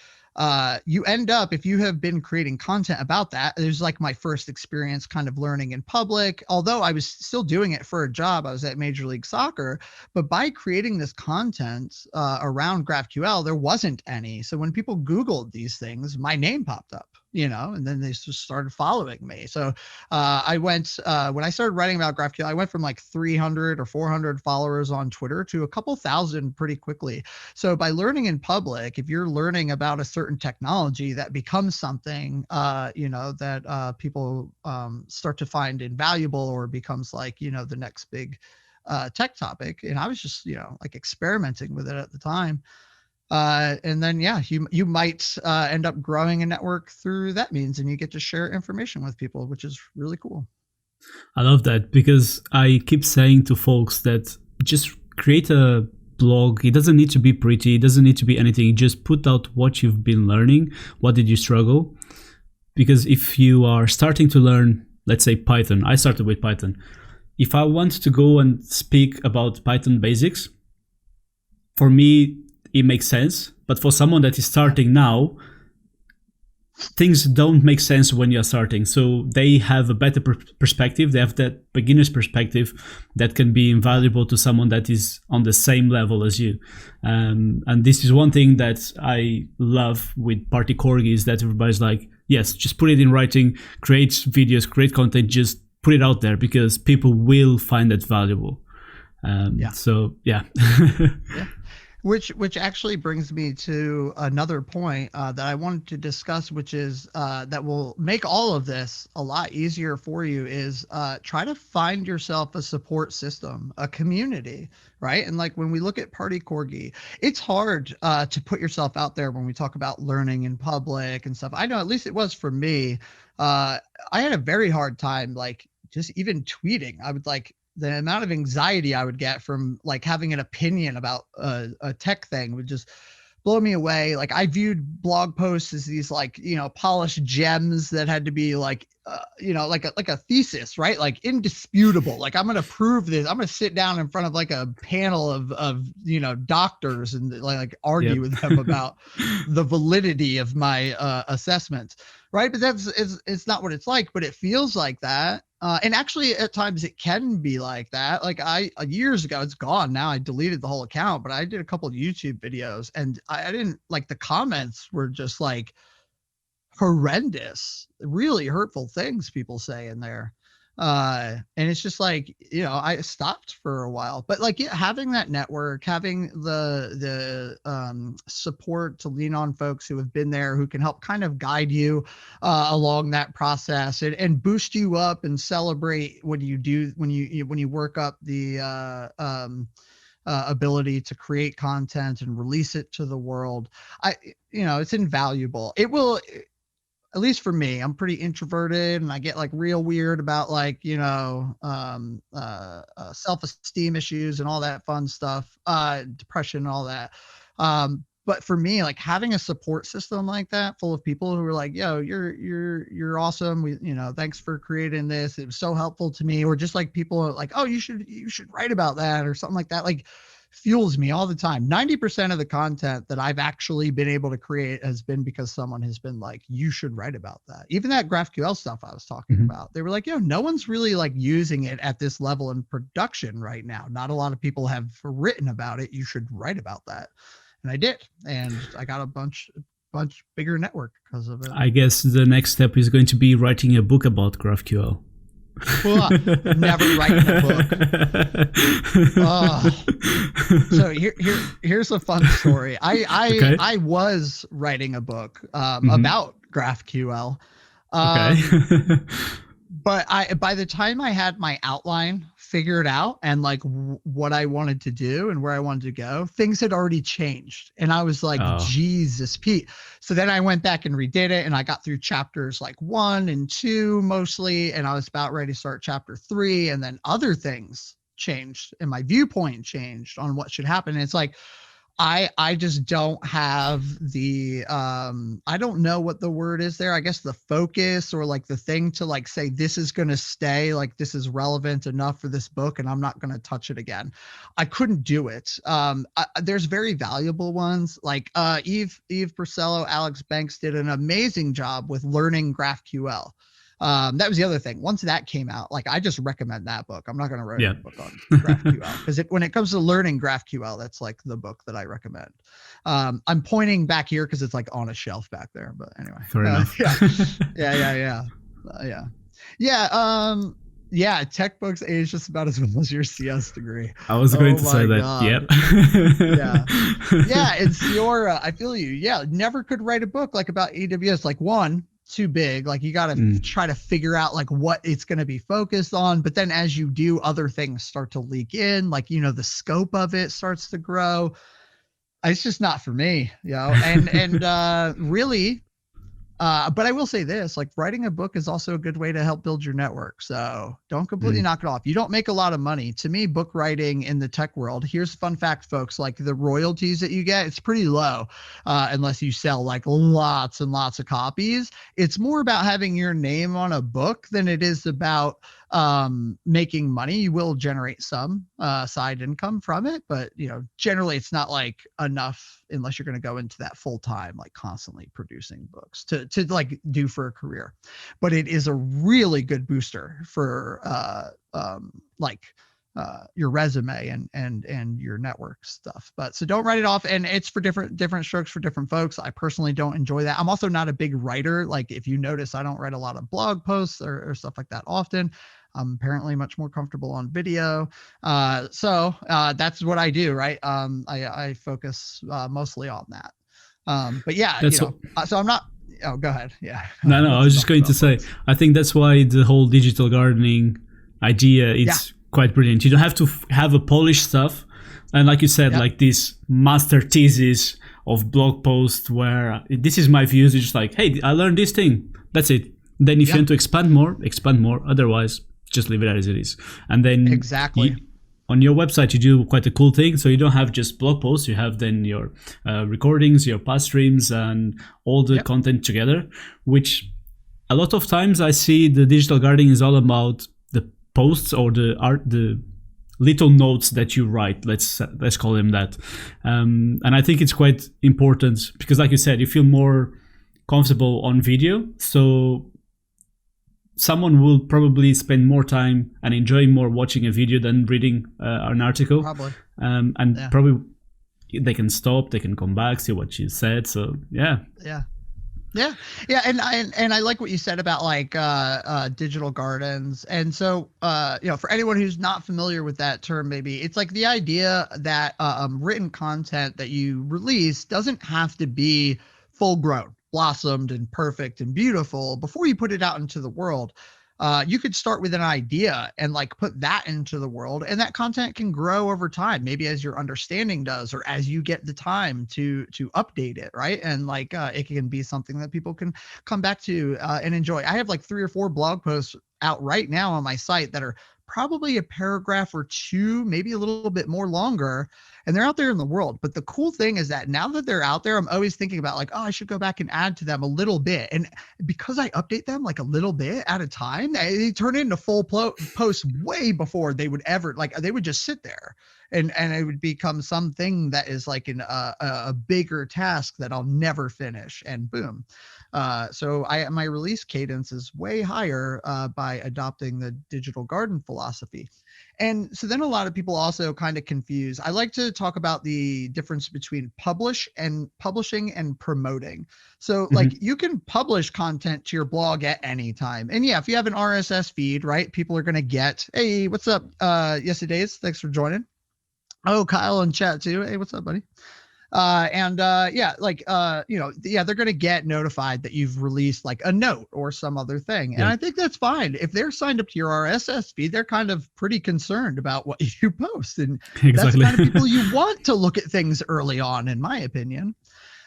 you end up, if you have been creating content about that, there's like my first experience kind of learning in public, although I was still doing it for a job. I was at Major League Soccer, but by creating this content around GraphQL, there wasn't any. So when people Googled these things, my name popped up, and then they just started following me. So I went, when I started writing about GraphQL, I went from like 300 or 400 followers on Twitter to a couple thousand pretty quickly. So by learning in public, if you're learning about a certain technology, that becomes something, that people start to find invaluable, or becomes like, the next big tech topic. And I was just, like experimenting with it at the time. And then, you might end up growing a network through that means, and you get to share information with people, which is really cool. I love that, because I keep saying to folks that just create a blog. It doesn't need to be pretty. It doesn't need to be anything. Just put out what you've been learning. What did you struggle? Because if you are starting to learn, let's say Python, I started with Python. If I want to go and speak about Python basics, for me, it makes sense. But for someone that is starting now, things don't make sense when you're starting. So they have a better perspective. They have that beginner's perspective that can be invaluable to someone that is on the same level as you. And this is one thing that I love with Party Corgi, is that everybody's like, yes, just put it in writing, create videos, create content, just put it out there, because people will find that valuable. So, yeah. Yeah. Which actually brings me to another point that I wanted to discuss, which is that will make all of this a lot easier for you, is try to find yourself a support system, a community, right? And like when we look at Party Corgi, it's hard to put yourself out there when we talk about learning in public and stuff. I know, at least it was for me. I had a very hard time, like just even tweeting. I would like, the amount of anxiety I would get from like having an opinion about a tech thing would just blow me away. Like I viewed blog posts as these like, polished gems that had to be like, like a thesis, right? Like indisputable. Like I'm going to prove this. I'm going to sit down in front of like a panel of doctors and like argue with them about the validity of my assessments. Right. But it's not what it's like, but it feels like that. And actually at times it can be like that. Like years ago, it's gone now. I deleted the whole account, but I did a couple of YouTube videos, and I didn't like, the comments were just like horrendous, really hurtful things people say in there. And it's just like, I stopped for a while, but like, yeah, having that network, having the support to lean on folks who have been there, who can help kind of guide you along that process, and boost you up and celebrate when you work up the ability to create content and release it to the world. It's invaluable. It will, at least for me, I'm pretty introverted and I get like real weird about like, self-esteem issues and all that fun stuff, depression and all that. But for me, like having a support system like that full of people who are like, yo, you're awesome. Thanks for creating this. It was so helpful to me. Or just like people are like, oh, you should write about that or something like that. Like fuels me all the time. 90% of the content that I've actually been able to create has been because someone has been like, you should write about that. Even that GraphQL stuff I was talking about, they were like, no one's really like using it at this level in production right now. Not a lot of people have written about it. You should write about that. And I did. And I got a bunch bigger network because of it. I guess the next step is going to be writing a book about GraphQL. Never writing a book. So here's a fun story. I was writing a book about GraphQL. But by the time I had my outline figured out and like what I wanted to do and where I wanted to go, things had already changed. And I was like, Jesus, Pete. So then I went back and redid it, and I got through chapters like 1 and 2 mostly. And I was about ready to start chapter 3. And then other things changed and my viewpoint changed on what should happen. And it's like, I just don't have the I don't know what the word is there. I guess the focus or like the thing to like say this is going to stay, like this is relevant enough for this book and I'm not going to touch it again. I couldn't do it. There's very valuable ones like Eve Porcello, Alex Banks did an amazing job with learning GraphQL. That was the other thing. Once that came out, like I just recommend that book. I'm not going to write a book on GraphQL because when it comes to learning GraphQL, that's like the book that I recommend. I'm pointing back here because it's like on a shelf back there. But anyway, fair enough. Yeah, tech books age just about as well as your CS degree. I was going to say that. God. Yeah, it's your. I feel you. Yeah, never could write a book like about AWS. Like one. Too big, like you got to try to figure out like what it's going to be focused on, but then as you do, other things start to leak in, like the scope of it starts to grow. It's just not for me, and really but I will say this, like writing a book is also a good way to help build your network, so don't completely knock it off. You don't make a lot of money. To me, book writing in the tech world, here's a fun fact, folks, like the royalties that you get, it's pretty low unless you sell like lots and lots of copies. It's more about having your name on a book than it is about making money. You will generate some side income from it, but generally it's not like enough unless you're going to go into that full time, like constantly producing books to like do for a career. But it is a really good booster for your resume and your network stuff. But so don't write it off. And it's for different strokes for different folks. I personally don't enjoy that. I'm also not a big writer. Like if you notice, I don't write a lot of blog posts or stuff like that often. I'm apparently much more comfortable on video. So that's what I do, right? I focus mostly on that. But yeah, so I'm not, oh, go ahead. Yeah. No, I was just going to say, I think that's why the whole digital gardening idea, it's quite brilliant. You don't have to have a polished stuff. And like you said, like this master thesis of blog post where this is my views. It's just like, hey, I learned this thing. That's it. Then if you want to expand more. Otherwise, just leave it as it is. And then on your website, you do quite a cool thing. So you don't have just blog posts. You have then your recordings, your past streams, and all the content together, which a lot of times I see the digital gardening is all about the posts or the little notes that you write. Let's call them that. And I think it's quite important because, like you said, you feel more comfortable on video. So someone will probably spend more time and enjoy more watching a video than reading an article. Probably. Probably they can stop, they can come back, see what you said. So yeah. Yeah, yeah, and I like what you said about like digital gardens, and so for anyone who's not familiar with that term, maybe it's like the idea that written content that you release doesn't have to be full grown, blossomed, and perfect and beautiful before you put it out into the world. You could start with an idea and like put that into the world, and that content can grow over time, maybe as your understanding does, or as you get the time to update it, right? And like it can be something that people can come back to and enjoy. I have like 3 or 4 blog posts out right now on my site that are probably a paragraph or two, maybe a little bit more longer, and they're out there in the world. But the cool thing is that now that they're out there, I'm always thinking about like, oh, I should go back and add to them a little bit. And because I update them like a little bit at a time, they turn into full posts way before they would ever, like they would just sit there, and it would become something that is like a bigger task that I'll never finish, and boom. So my release cadence is way higher by adopting the digital garden philosophy. And so then a lot of people also kind of confuse. I like to talk about the difference between publishing and promoting. So like you can publish content to your blog at any time. And yeah, if you have an RSS feed, right, people are going to get, hey, what's up? Yes, it is. Thanks for joining. Oh, Kyle in chat too. Hey, what's up, buddy? They're going to get notified that you've released like a note or some other thing. And I think that's fine. If they're signed up to your RSS feed, they're kind of pretty concerned about what you post. And that's the kind of people you want to look at things early on, in my opinion.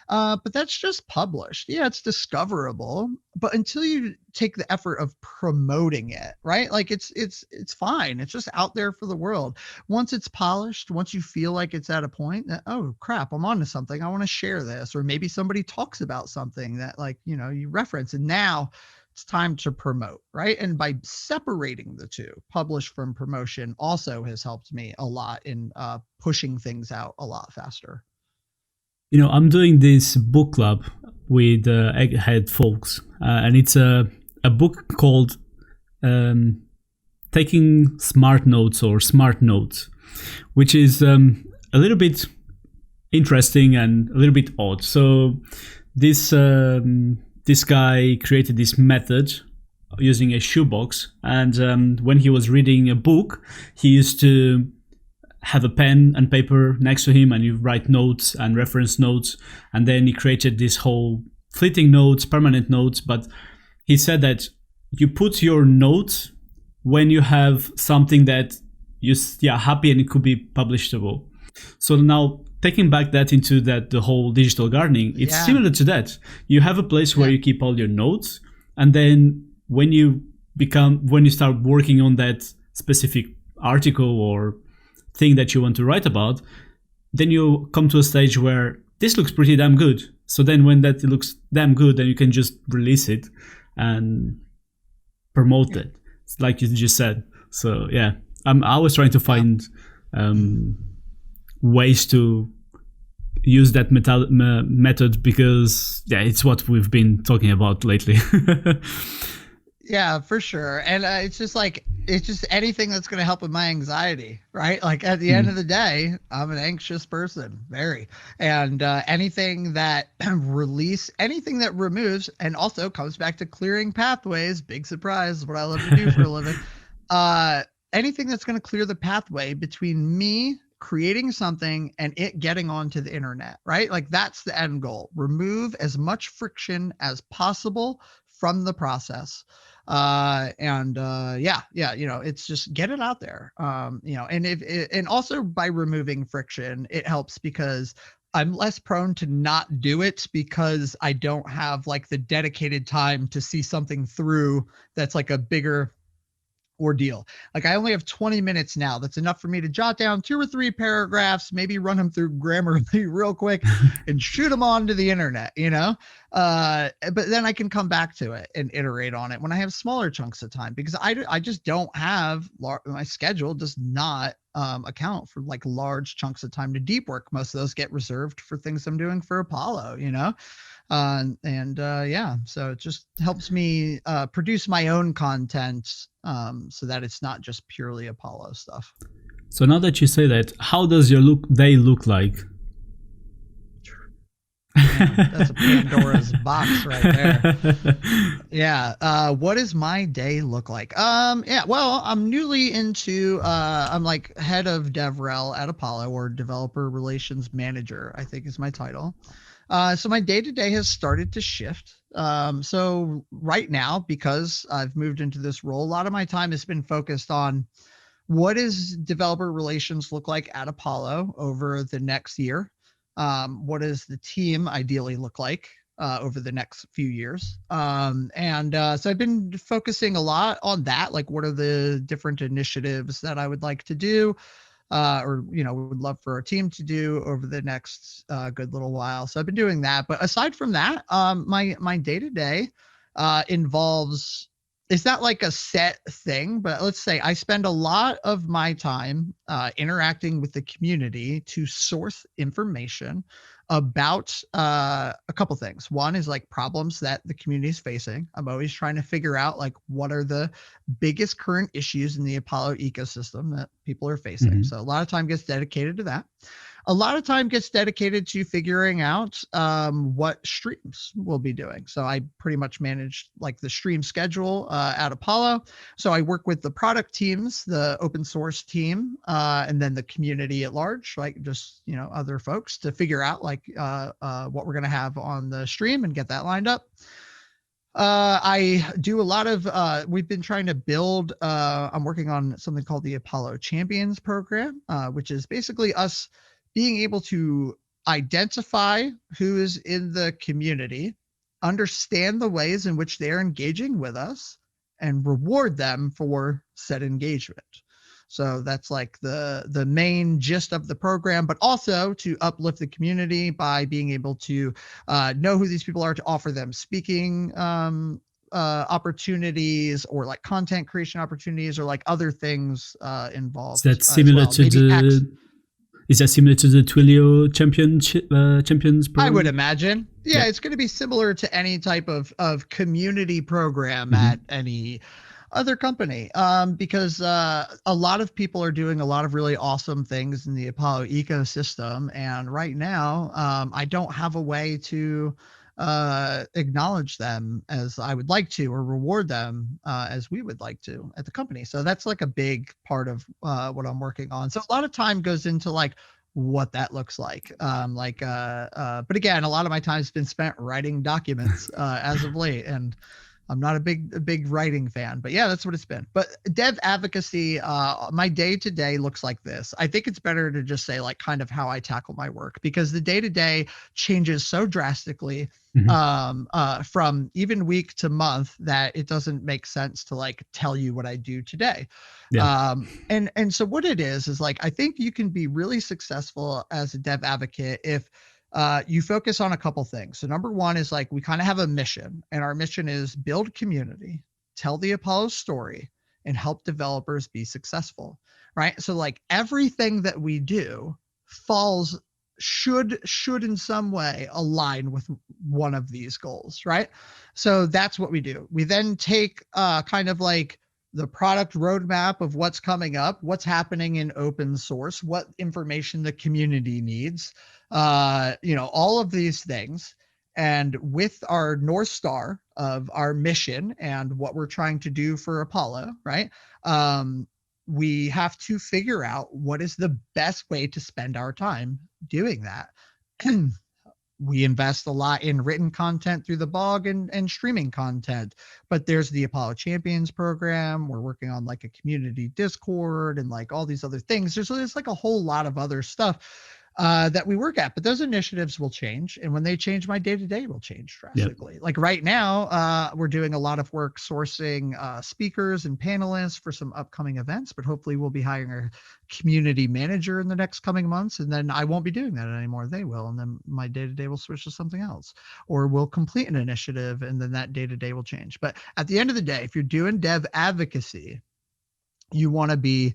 But that's just published. Yeah, it's discoverable, but until you take the effort of promoting it, right? Like it's fine. It's just out there for the world. Once it's polished, once you feel like it's at a point that, oh crap, I'm onto something, I want to share this, or maybe somebody talks about something that like, you reference, and now it's time to promote, right? And by separating the two, publish from promotion, also has helped me a lot in pushing things out a lot faster. I'm doing this book club with Egghead folks, and it's a book called Taking Smart Notes or Smart Notes, which is a little bit interesting and a little bit odd. So this guy created this method using a shoebox, and when he was reading a book, he used to have a pen and paper next to him, and you write notes and reference notes, and then he created this whole fleeting notes, permanent notes. But he said that you put your notes when you have something that you're happy and it could be publishable. So now taking back that into the whole digital gardening, it's similar to that. You have a place where you keep all your notes, and then when you start working on that specific article or thing that you want to write about, then you come to a stage where this looks pretty damn good. So then when that looks damn good, then you can just release it and promote it, like you just said. So yeah, I'm always trying to find ways to use that method, because it's what we've been talking about lately. Yeah, for sure. And it's just anything that's going to help with my anxiety, right? Like at the end of the day, I'm an anxious person, very. And anything that anything that removes, and also comes back to clearing pathways, big surprise, what I love to do for a living. Anything that's going to clear the pathway between me creating something and it getting onto the internet, right? Like that's the end goal. Remove as much friction as possible from the process. It's just get it out there. And also by removing friction, it helps because I'm less prone to not do it because I don't have like the dedicated time to see something through that's like a bigger ordeal. Like I only have 20 minutes now. That's enough for me to jot down 2 or 3 paragraphs, maybe run them through Grammarly real quick and shoot them onto the internet, but then I can come back to it and iterate on it when I have smaller chunks of time, because I just don't have my schedule does not account for like large chunks of time to deep work. Most of those get reserved for things I'm doing for Apollo, so it just helps me produce my own content so that it's not just purely Apollo stuff. So now that you say that, how does your day look like? That's a Pandora's box right there. Yeah. What does my day look like? Yeah, well, I'm newly into I'm like head of DevRel at Apollo, or developer relations manager, I think is my title. So my day to day has started to shift. So right now, because I've moved into this role, a lot of my time has been focused on what does developer relations look like at Apollo over the next year? What does the team ideally look like over the next few years? So I've been focusing a lot on that. Like, what are the different initiatives that I would like to do? Or would love for our team to do over the next good little while. So I've been doing that. But aside from that, my day to day involves, it's not like a set thing, but let's say I spend a lot of my time interacting with the community to source information about a couple things. One is like problems that the community is facing. I'm always trying to figure out like what are the biggest current issues in the Apollo ecosystem that people are facing. Mhm. So a lot of time gets dedicated to that. A lot of time gets dedicated to figuring out what streams we'll be doing. So I pretty much manage like the stream schedule at Apollo. So I work with the product teams, the open source team, and then the community at large, like just other folks, to figure out like what we're gonna have on the stream and get that lined up. I do a lot of, we've been trying to build, I'm working on something called the Apollo Champions program, which is basically us being able to identify who is in the community, understand the ways in which they're engaging with us, and reward them for said engagement. So that's like the main gist of the program, but also to uplift the community by being able to know who these people are, to offer them speaking opportunities, or like content creation opportunities, or like other things Is involved that as similar well. to Maybe X. the Is that similar to the Twilio champions I would program? imagine. Yeah, Yeah. it's going to be similar to any type of community program at Hmm. any other company, because a lot of people are doing a lot of really awesome things in the Apollo ecosystem, and right now I don't have a way to acknowledge them as I would like to, or reward them as we would like to at the company. So that's like a big part of what I'm working on. So a lot of time goes into like what that looks like. But again, a lot of my time's been spent writing documents as of late, and I'm not a big writing fan, but yeah, that's what it's been. But dev advocacy, my day to day looks like this. I think it's better to just say like kind of how I tackle my work, because the day to day changes so drastically Hmm. from even week to month that it doesn't make sense to like tell you what I do today. Yeah. And so what it is like, I think you can be really successful as a dev advocate if you focus on a couple things. So number one is like, we kind of have a mission, and our mission is build community, tell the Apollo story, and help developers be successful. Right. So like everything that we do falls should in some way align with one of these goals. Right. So that's what we do. We then take kind of like the product roadmap of what's coming up, what's happening in open source, what information the community needs, all of these things. And with our North Star of our mission and what we're trying to do for Apollo, right? We have to figure out what is the best way to spend our time doing that. We invest a lot in written content through the blog and streaming content, but there's the Apollo Champions program. We're working on like a community Discord and like all these other things. There's like a whole lot of other stuff that we work at, but those initiatives will change, and when they change, my day-to-day will change Yeah. drastically. Like right now, we're doing a lot of work sourcing speakers and panelists for some upcoming events, but hopefully we'll be hiring a community manager in the next coming months, and then I won't be doing that anymore. They will, and then my day-to-day will switch to something else, or we'll complete an initiative, and then that day-to-day will change. But at the end of the day, if you're doing dev advocacy, you want to be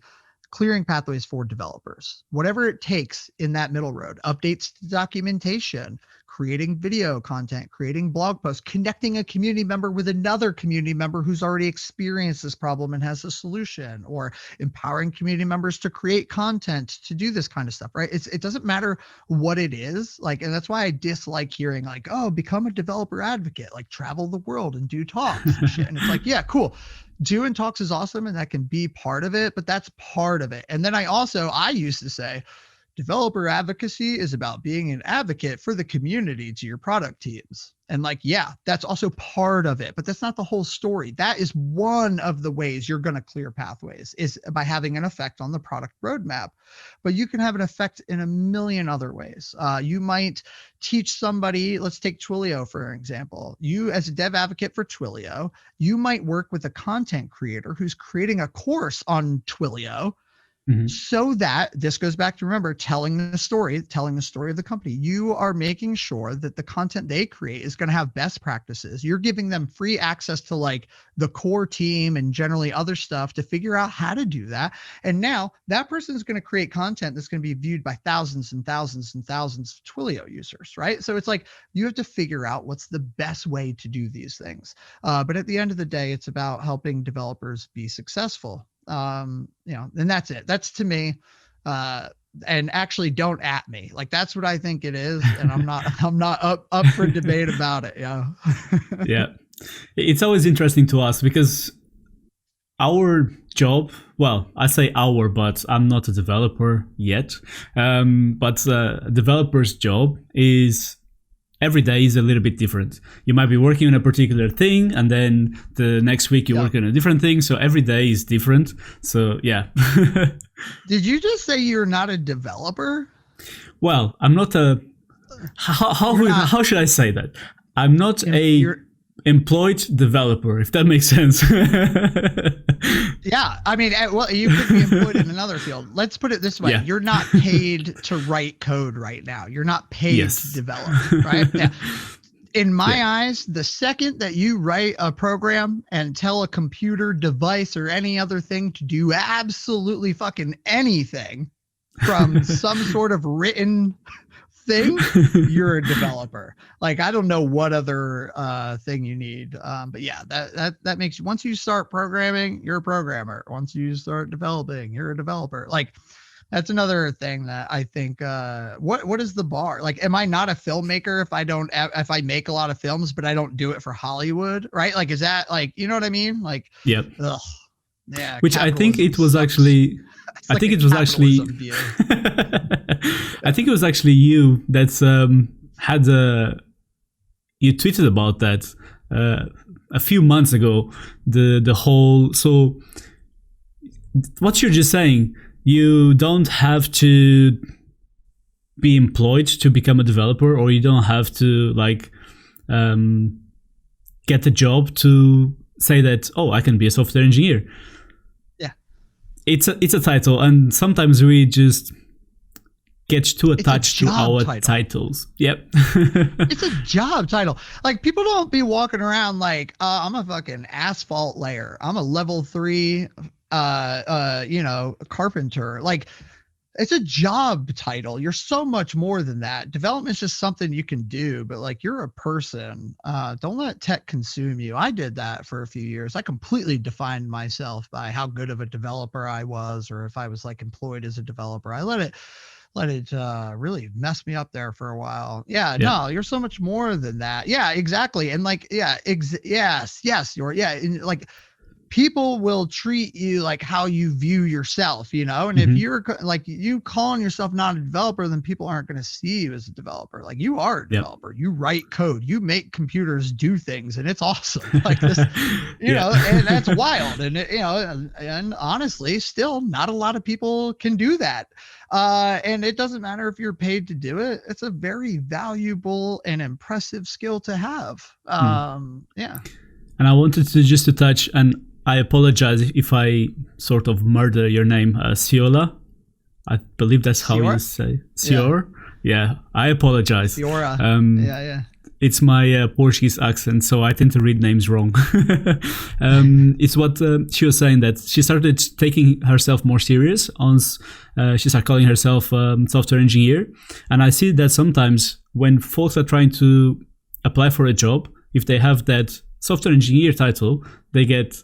clearing pathways for developers, whatever it takes in that middle road, updates to documentation, creating video content, creating blog posts, connecting a community member with another community member who's already experienced this problem and has a solution, or empowering community members to create content to do this kind of stuff, right? It doesn't matter what it is, like, and that's why I dislike hearing like, oh, become a developer advocate, like travel the world and do talks and shit. And it's like, yeah, cool. Doing talks is awesome and that can be part of it, but that's part of it. And then I used to say, developer advocacy is about being an advocate for the community to your product teams. And like, yeah, that's also part of it, but that's not the whole story. That is one of the ways you're going to clear pathways, is by having an effect on the product roadmap. But you can have an effect in a million other ways. You might teach somebody, let's take Twilio for example. You as a dev advocate for Twilio, you might work with a content creator who's creating a course on Twilio. So that this goes back to, remember, telling the story of the company. You are making sure that the content they create is going to have best practices. You're giving them free access to like the core team and generally other stuff to figure out how to do that. And now that person is going to create content that's going to be viewed by thousands and thousands and thousands of Twilio users, right? So it's like you have to figure out what's the best way to do these things. But at the end of the day, it's about helping developers be successful. And that's it. That's to me. And actually don't at me. Like, that's what I think it is. And I'm not up for debate about it. Yeah. Yeah. It's always interesting to us because our job, well, I say our, but I'm not a developer yet. But a developer's job is, every day is a little bit different. You might be working on a particular thing and then the next week you work on a different thing. So every day is different. So yeah. Did you just say you're not a developer? Well, I'm not a, how should I say that? I'm not employed developer, if that makes sense. Yeah, I mean, well, you could be employed in another field. Let's put it this way. Yeah. You're not paid to write code right now. You're not paid to develop, right? Yeah. In my eyes, the second that you write a program and tell a computer, device, or any other thing to do absolutely fucking anything from some sort of written thing, you're a developer. Like, I don't know what other thing you need, but yeah, that makes you, once you start programming, you're a programmer. Once you start developing, you're a developer. Like, that's another thing that I think, what is the bar? Like, am I not a filmmaker if I make a lot of films but I don't do it for Hollywood, right? Like, is that, like, you know what I mean? Like, yep. Ugh, yeah, which I think it was actually I think it was actually I think it was actually you that had you tweeted about that a few months ago. The whole, so what you're just saying, you don't have to be employed to become a developer, or you don't have to like get a job to say that, oh, I can be a software engineer. It's a title, and sometimes we just get too attached to our titles. Yep. It's a job title. Like, people don't be walking around like, I'm a fucking asphalt layer. I'm a level 3, carpenter. Like, it's a job title. You're so much more than that. Development is just something you can do, but like, you're a person. Don't let tech consume you. I did that for a few years. I completely defined myself by how good of a developer I was, or if I was like employed as a developer. I let it really mess me up there for a while. Yeah, no, you're so much more than that. Yeah, exactly. And like, yes, you're, and like, people will treat you like how you view yourself, and if you're like, you calling yourself not a developer, then people aren't going to see you as a developer. Like, you are a developer. You write code, you make computers do things, and it's awesome. Like this, and that's wild. And and honestly, still not a lot of people can do that. And it doesn't matter if you're paid to do it. It's a very valuable and impressive skill to have. Yeah. And I wanted to touch, and I apologize if I sort of murder your name, Siola. I believe that's how you say Sior. Yeah, I apologize. Siora. Yeah. it's my Portuguese accent, so I tend to read names wrong. It's what she was saying, that she started taking herself more serious. She started calling herself software engineer, and I see that sometimes when folks are trying to apply for a job, if they have that software engineer title, they get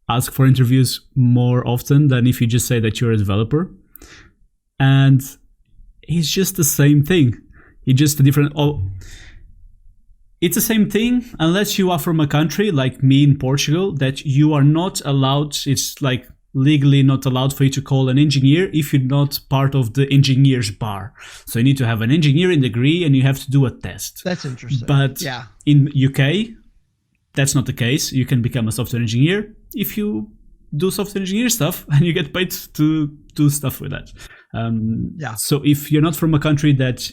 asked for interviews more often than if you just say that you're a developer. And it's just the same thing. It's just a different. It's the same thing unless you are from a country like me in Portugal, that you are not allowed. It's like legally not allowed for you to call an engineer if you're not part of the engineers bar. So you need to have an engineering degree and you have to do a test. That's interesting. But in UK, that's not the case. You can become a software engineer if you do software engineer stuff and you get paid to do stuff with that. So if you're not from a country that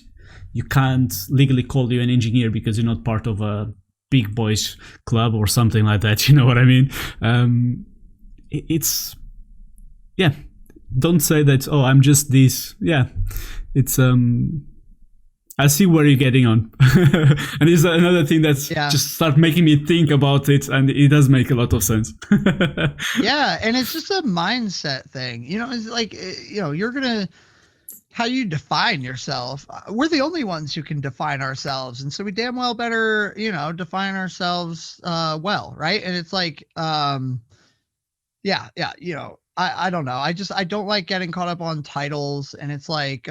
you can't legally call you an engineer because you're not part of a big boys club or something like that, you know what I mean? Don't say that, oh, I'm just this. Yeah, it's I see where you're getting on. And it's another thing that's just start making me think about it, and it does make a lot of sense. Yeah, and it's just a mindset thing. It's like, you're gonna, how you define yourself. We're the only ones who can define ourselves, and so we damn well better, define ourselves well, right? And it's like, I don't know. I don't like getting caught up on titles, and it's like,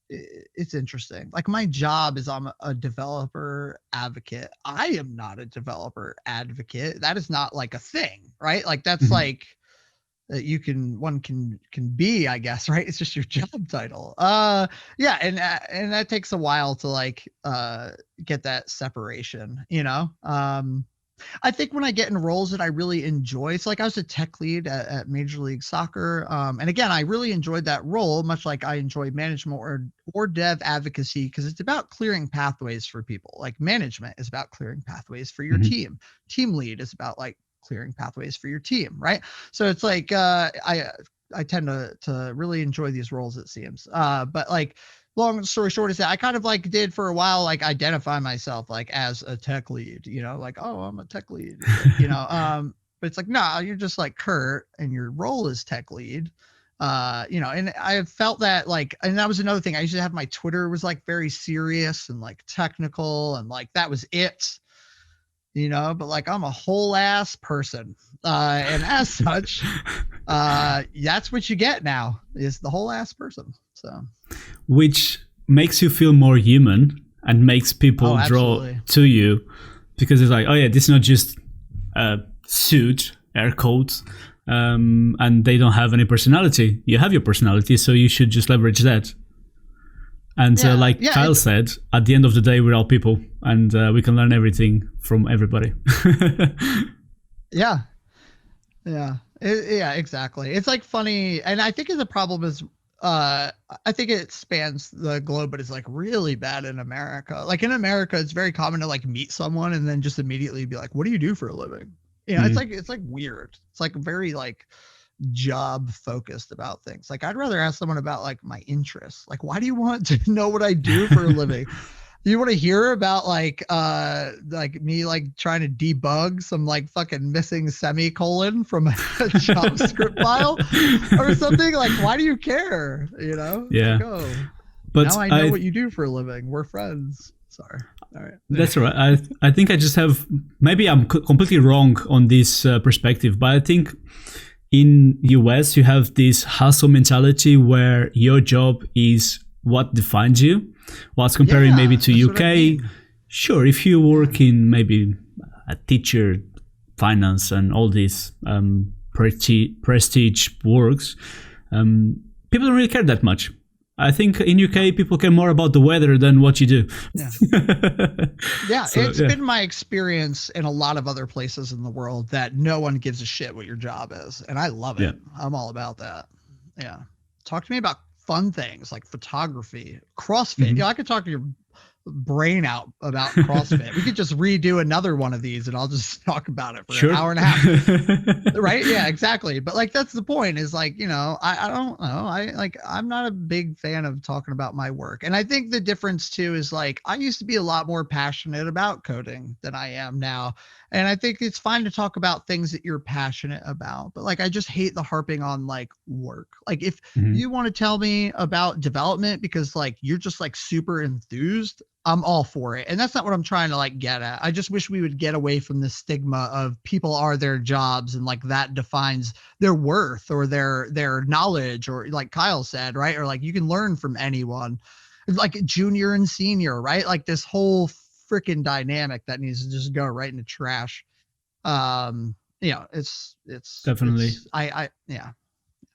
it's interesting. Like, my job is I'm a developer advocate. I am not a developer advocate. That is not like a thing, right? Like, that's like one can be, I guess, right? It's just your job title. And that takes a while to like get that separation, I think when I get in roles that I really enjoy, so like I was a tech lead at Major League Soccer. And again, I really enjoyed that role, much like I enjoy management or dev advocacy, because it's about clearing pathways for people. Like, management is about clearing pathways for your team. Team lead is about like clearing pathways for your team, right? So it's like I tend to really enjoy these roles, it seems. But like, long story short is that I kind of like did for a while, like identify myself like as a tech lead, like, oh, I'm a tech lead, but it's like, no, you're just like Kurt and your role is tech lead, and I have felt that like, and that was another thing. I used to have my Twitter was like very serious and like technical, and like that was it, but like I'm a whole ass person, and as such, that's what you get now, is the whole ass person. So, which makes you feel more human and makes people draw to you, because it's like, oh yeah, this is not just a suit, air quotes, and they don't have any personality. You have your personality, so you should just leverage that. And Kyle said, at the end of the day, we're all people, and we can learn everything from everybody. Yeah, exactly. It's like funny, and I think the problem is, I think it spans the globe, but it's like really bad in America. Like, in America, it's very common to like meet someone and then just immediately be like, what do you do for a living? It's like weird. It's like very like job focused about things. Like, I'd rather ask someone about like my interests. Like, why do you want to know what I do for a living? You want to hear about like me like trying to debug some like fucking missing semicolon from a JavaScript file or something? Like, why do you care? Yeah. Like, oh, but now I know what you do for a living. We're friends. Sorry. All right. That's all right. I think I just have, maybe I'm completely wrong on this perspective, but I think in US you have this hustle mentality where your job is what defines you. Whilst comparing maybe to UK, I mean. Sure, if you work in maybe a teacher, finance, and all these prestige works, people don't really care that much. I think in UK, people care more about the weather than what you do. Yeah, it's been my experience in a lot of other places in the world that no one gives a shit what your job is. And I love it. Yeah. I'm all about that. Yeah. Talk to me about fun things like photography, CrossFit. I could talk to you brain out about CrossFit. We could just redo another one of these and I'll just talk about it for an hour and a half. Right? Yeah, exactly. But like, that's the point is like, you know, I don't know. I'm not a big fan of talking about my work. And I think the difference too is like, I used to be a lot more passionate about coding than I am now. And I think it's fine to talk about things that you're passionate about, but like, I just hate the harping on like work. Like if you want to tell me about development because like, you're just like super enthused, I'm all for it. And that's not what I'm trying to like get at. I just wish we would get away from the stigma of people are their jobs and like that defines their worth or their knowledge, or like Kyle said, right? Or like you can learn from anyone, like junior and senior, right? Like this whole freaking dynamic that needs to just go right in the trash. You know, it's definitely. Yeah.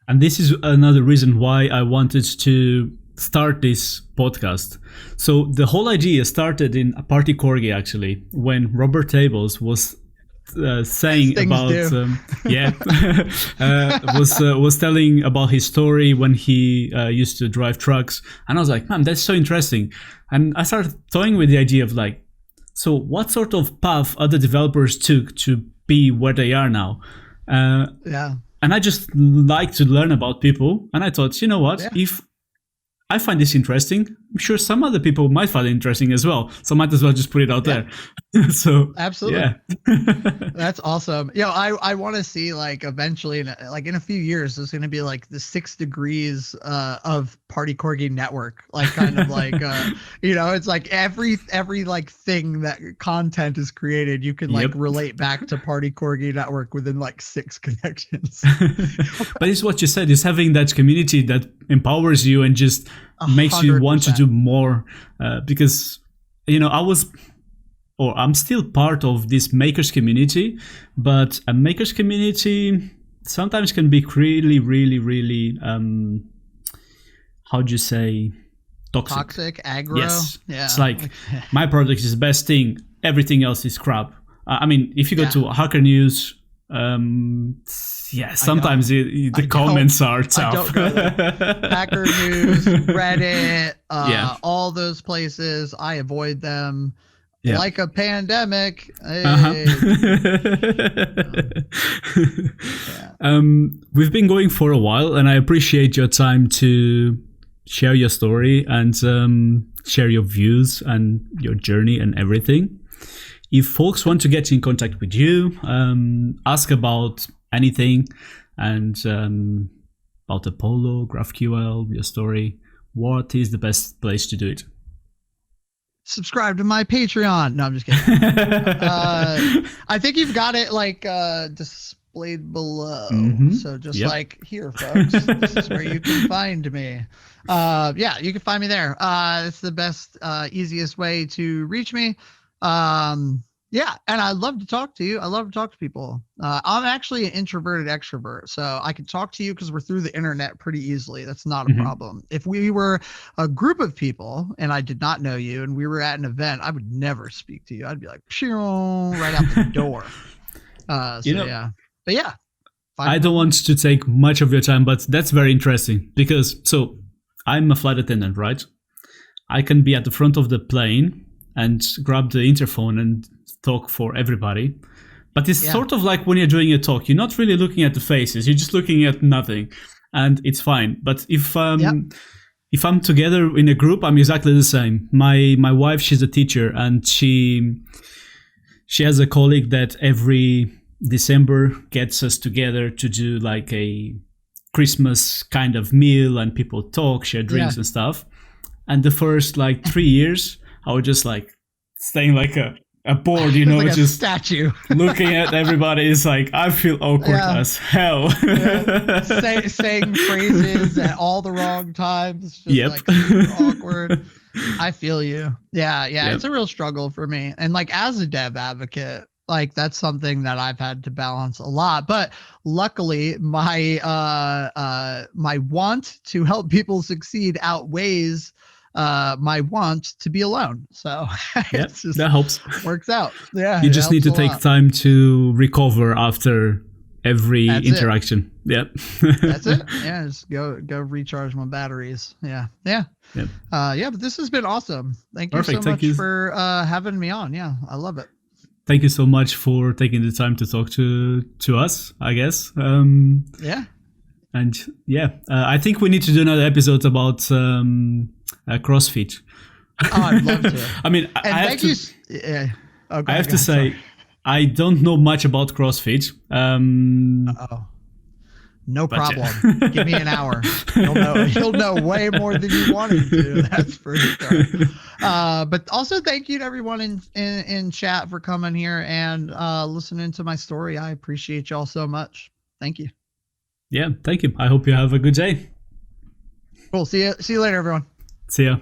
And this is another reason why I wanted to start this podcast. So the whole idea started in a Party Corgi, actually, when Robert Tables was saying about was telling about his story when he used to drive trucks, and I was like, man, that's so interesting. And I started toying with the idea of like, so what sort of path other developers took to be where they are now? And I just like to learn about people, and I thought, you know what, if I find this interesting, I'm sure some other people might find it interesting as well. So I might as well just put it out there. So absolutely. That's awesome. You know, I want to see like eventually in a few years, there's going to be like the 6 degrees of Party Corgi network, like kind of like, you know, it's like every like thing that content is created, you can like relate back to Party Corgi network within like 6 connections. But it's what you said, is having that community that empowers you and just 100%. Makes you want to do more, because, you know, I'm still part of this makers community, but a makers community sometimes can be really, really, really, how do you say, toxic, aggro. Yes. Yeah. It's like, my product is the best thing, everything else is crap. I mean, if you go to Hacker News, sometimes the comments are tough. Hacker News, Reddit, all those places, I avoid them like a pandemic. Hey. We've been going for a while, and I appreciate your time to share your story and share your views and your journey and everything. If folks want to get in contact with you, ask about anything, and about Apollo, GraphQL, your story, what is the best place to do it? Subscribe to my Patreon. No, I'm just kidding. I think you've got it like displayed below. So just like here, folks, this is where you can find me. You can find me there. It's the best, easiest way to reach me. And I love to talk to you. I love to talk to people. I'm actually an introverted extrovert, so I can talk to you because we're through the internet pretty easily. That's not a problem. If we were a group of people and I did not know you and we were at an event, I would never speak to you. I'd be like, right out the door. But I don't want to take much of your time, but that's very interesting because, so I'm a flight attendant, right? I can be at the front of the plane and grab the interphone and talk for everybody. But it's sort of like when you're doing a talk, you're not really looking at the faces, you're just looking at nothing, and it's fine. But if I'm together in a group, I'm exactly the same. My wife, she's a teacher, and she has a colleague that every December gets us together to do like a Christmas kind of meal, and people talk, share drinks and stuff. And the first like 3 years, I was just like staying like a board, you know, like just statue, looking at everybody. Is like, I feel awkward as hell. Saying phrases at all the wrong times. Just like super awkward. I feel you. Yeah. It's a real struggle for me. And like as a dev advocate, like that's something that I've had to balance a lot. But luckily, my my want to help people succeed outweighs my want to be alone. So it's just, that helps. Works out. Yeah. You just need to take time to recover after every interaction. Yeah. That's it. Yeah, just go recharge my batteries. Yeah. Yep. Yeah, but this has been awesome. Thank you Perfect. so much for having me on. Yeah, I love it. Thank you so much for taking the time to talk to us, I guess. Yeah. And I think we need to do another episode about CrossFit. Oh, I'd love to. I mean, and I have to say, I don't know much about CrossFit. No problem. Give me an hour. You'll know way more than you wanted to. That's for sure. But also thank you to everyone in chat for coming here and listening to my story. I appreciate y'all so much. Thank you. Yeah, thank you. I hope you have a good day. Cool. See you later, everyone. See ya.